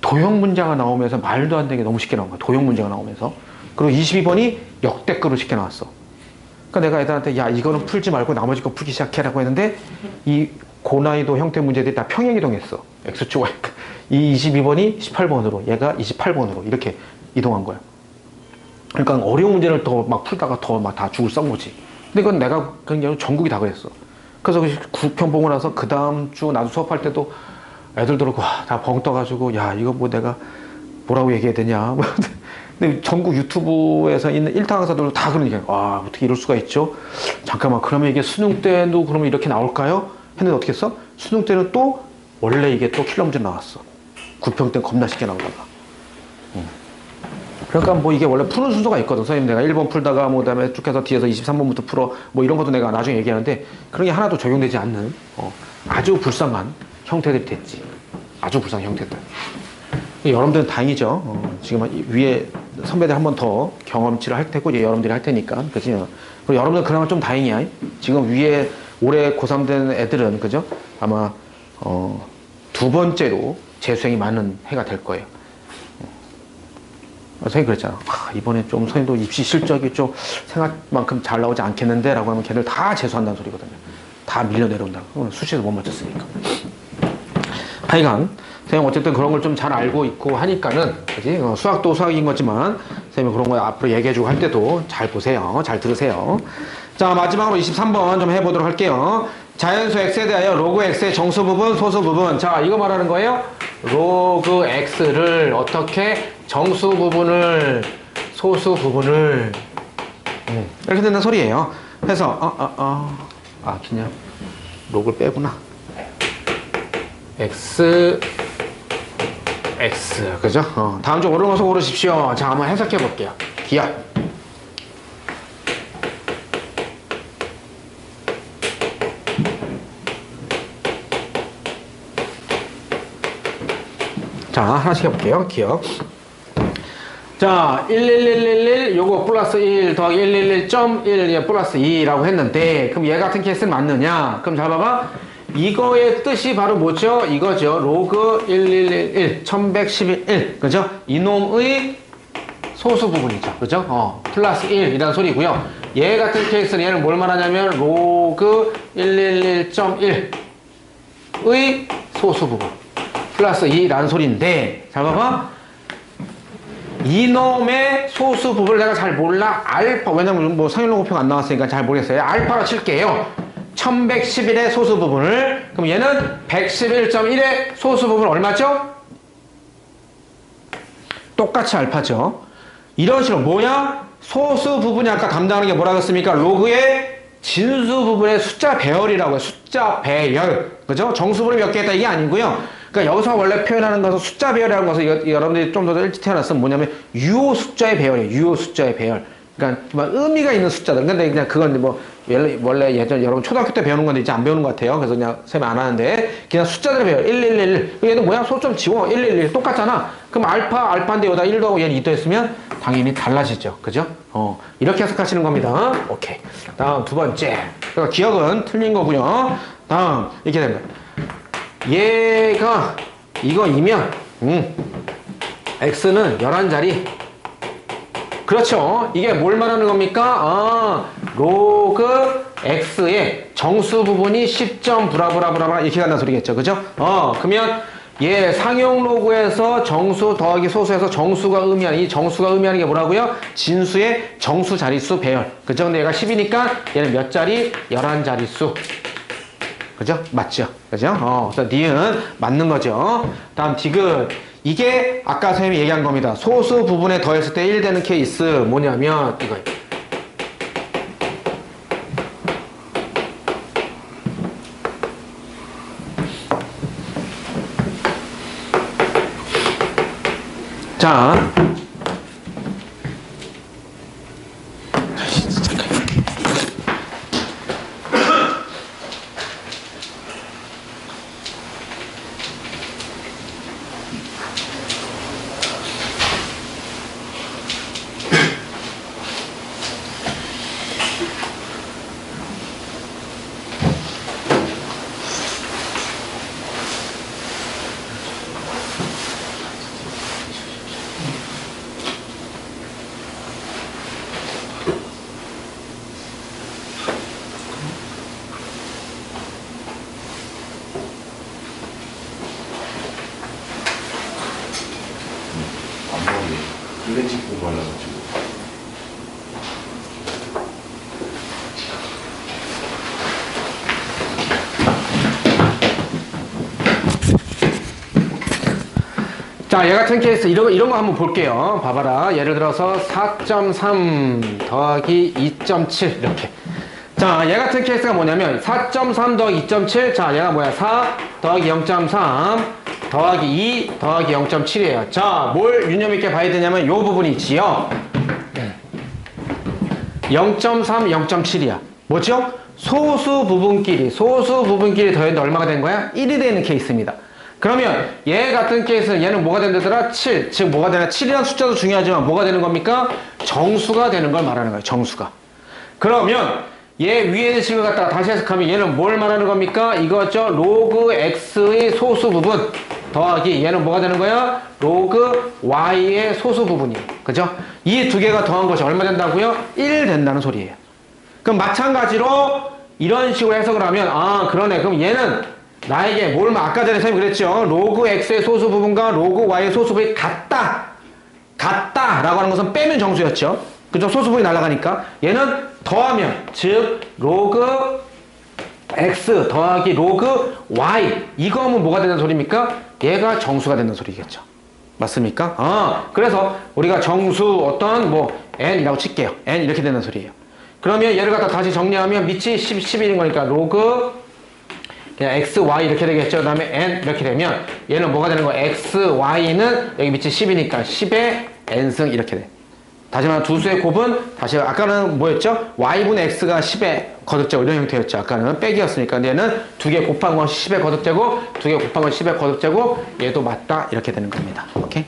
도형 문제가 나오면서 말도 안 되게 너무 쉽게 나온 거야. 도형 문제가 나오면서. 그리고 22번이 역대급으로 쉽게 나왔어. 그러니까 내가 애들한테, 야, 이거는 풀지 말고 나머지 거 풀기 시작해라고 했는데, 이 고난이도 형태 문제들이 다 평행이동했어. X축, Y. 이 22번이 18번으로, 얘가 28번으로 이렇게 이동한 거야. 그러니까 어려운 문제를 더 막 풀다가 더 막 다 죽을 썩은 거지. 근데 그건 내가 그냥 전국이 다 그랬어. 그래서 9편 보고 나서 그 다음 주 나도 수업할 때도 애들도 그렇고 다 벙 떠가지고, 야, 이거 뭐 내가 뭐라고 얘기해야 되냐. 근데 전국 유튜브에서 있는 1타 강사들도 다 그런 얘기야. 와, 어떻게 이럴 수가 있죠? 잠깐만, 그러면 이게 수능 때도 그러면 이렇게 나올까요? 했는데 어떻게 했어? 수능 때는 또 원래 이게 또 킬러 문제 나왔어. 9평 때는 겁나 쉽게 나오다가. 그러니까 뭐 이게 원래 푸는 순서가 있거든. 선생님, 내가 1번 풀다가 뭐 그다음에 쭉 해서 뒤에서 23번부터 풀어. 뭐 이런 것도 내가 나중에 얘기하는데, 그런 게 하나도 적용되지 않는 아주 불쌍한 형태들이 됐지. 아주 불쌍한 형태들. 여러분들은 다행이죠. 지금 위에 선배들 한 번 더 경험치를 할 테고, 이제 여러분들이 할 테니까. 그지? 그리고 여러분들 그나마 좀 다행이야. 지금 위에 올해 고3 된 애들은, 그죠? 아마, 2번째로 재수생이 많은 해가 될 거예요. 선생님 그랬잖아. 이번에 좀 선생님도 입시 실적이 좀 생각만큼 잘 나오지 않겠는데? 라고 하면 걔들 다 재수한다는 소리거든요. 다 밀려 내려온다고. 수시에서 못 맞췄으니까. 하여간 선생님 어쨌든 그런 걸 좀 잘 알고 있고 하니까는, 그지? 수학도 수학인 거지만 선생님이 그런 거 앞으로 얘기해주고 할 때도 잘 보세요. 잘 들으세요. 자, 마지막으로 23번 좀 해보도록 할게요. 자연수 x에 대하여 로그 x의 정수 부분, 소수 부분. 자, 이거 말하는 거예요. 로그 x를 어떻게 정수 부분을 소수 부분을 이렇게 된다는 소리예요. 그래서 그냥 로그를 빼구나. x 그죠? 다음 주 오른손 고르십시오. 자, 한번 해석해 볼게요. 기억. 자, 하나씩 해볼게요. 기억. 자, 11111 요거 플러스 1 더하기 111.1 플러스 2라고 했는데 그럼 얘 같은 케이스는 맞느냐? 그럼 잘 봐봐. 이거의 뜻이 바로 뭐죠? 이거죠. 로그 1111 1111 그죠? 이놈의 소수 부분이죠. 그죠? 플러스 1이라는 소리고요. 얘 같은 케이스는 얘는 뭘 말하냐면 로그 111.1의 소수 부분 플러스 2라는 소리인데 잘 봐봐. 이놈의 소수 부분을 내가 잘 몰라. 알파, 왜냐면 뭐 상용로고표가 안 나왔으니까 잘 모르겠어요. 알파로 칠게요. 1111의 소수 부분을. 그럼 얘는 111.1의 소수 부분 얼마죠? 똑같이 알파죠. 이런 식으로 뭐야? 소수 부분이 아까 담당하는 게 뭐라고 했습니까? 로그의 진수 부분의 숫자 배열이라고 해요. 숫자 배열. 그죠? 정수 부분이 몇 개 있다 이게 아니고요. 그러니까 여기서 원래 표현하는 것은 숫자 배열이라는 것은 여러분들이 좀 더 일찍 태어났으면 뭐냐면 유효 숫자의 배열이에요. 유효 숫자의 배열. 그러니까 의미가 있는 숫자들. 근데 그냥 그건 뭐 원래 예전 여러분 초등학교 때 배우는 건데 이제 안 배우는 것 같아요. 그래서 그냥 쌤이 안 하는데 그냥 숫자들의 배열. 111. 얘는 뭐야? 소 좀 지워. 111 똑같잖아. 그럼 알파인데 여기다 1도 하고 얘는 2도 했으면 당연히 달라지죠. 그죠? 이렇게 해석하시는 겁니다. 오케이. 다음 두 번째. 그러니까 기억은 틀린 거고요. 다음 이렇게 됩니다. 얘가 이거이면 x는 11자리. 그렇죠. 이게 뭘 말하는 겁니까? 로그 x의 정수 부분이 10점 브라브라브라 이렇게 간다는 소리겠죠. 그죠? 그러면 얘 상용 로그에서 정수 더하기 소수에서 정수가 의미하는 이 정수가 의미하는 게 뭐라고요? 진수의 정수 자릿수 배열. 그죠? 근데 얘가 10이니까 얘는 몇 자리? 11자릿수. 그죠? 맞죠? 그죠? 그래서 니은 맞는 거죠. 다음 디귿. 이게 아까 선생님이 얘기한 겁니다. 소수 부분에 더했을 때 1 되는 케이스 뭐냐면 이거예요. 자. 블렌치 보고 말라가지고. 자, 얘 같은 케이스 이런 거 한번 볼게요. 봐봐라. 예를 들어서 4.3 더하기 2.7 이렇게. 자, 얘 같은 케이스가 뭐냐면 4.3 더하기 2.7. 자, 얘가 뭐야? 4 더하기 0.3 더하기 2 더하기 0.7이에요. 자, 뭘 유념 있게 봐야 되냐면 요 부분이 있지요. 0.3, 0.7이야. 뭐죠? 소수 부분끼리 더했는데 얼마가 된 거야? 1이 되는 케이스입니다. 그러면 얘 같은 케이스는 얘는 뭐가 된다더라? 7. 즉 뭐가 되나? 7이라는 숫자도 중요하지만 뭐가 되는 겁니까? 정수가 되는 걸 말하는 거예요. 정수가. 그러면 얘 위에 있는 식을 갖다가 다시 해석하면 얘는 뭘 말하는 겁니까? 이거죠. 로그 x의 소수 부분 더하기 얘는 뭐가 되는 거야? 로그 y의 소수 부분이에요. 그죠? 이 두 개가 더한 것이 얼마 된다고요? 1 된다는 소리예요. 그럼 마찬가지로 이런 식으로 해석을 하면 그러네. 그럼 얘는 나에게 아까 전에 선생님이 그랬죠. 로그 x의 소수 부분과 로그 y의 소수 부분이 같다라고 하는 것은 빼면 정수였죠. 그죠? 소수 부분이 날아가니까. 얘는 더하면 즉 로그 x 더하기 로그 y 이거 하면 뭐가 되는 소리입니까? 얘가 정수가 되는 소리겠죠. 맞습니까? 그래서 우리가 정수 어떤 뭐 n이라고 칠게요. n 이렇게 되는 소리예요. 그러면 얘를 갖다 다시 정리하면 밑이 11인 거니까 로그 그냥 x, y 이렇게 되겠죠. 그 다음에 n 이렇게 되면 얘는 뭐가 되는 거야? x, y는 여기 밑이 10이니까 10의 n승 이렇게 돼. 다시 말해 두 수의 곱은 다시 아까는 뭐였죠? y분의 x가 10의 거듭제곱 이런 형태였죠. 아까는 빼기였으니까. 근데 얘는 두 개 곱한 것이 10의 거듭제곱, 두 개 곱한 것이 10의 거듭제곱 얘도 맞다 이렇게 되는 겁니다. 오케이?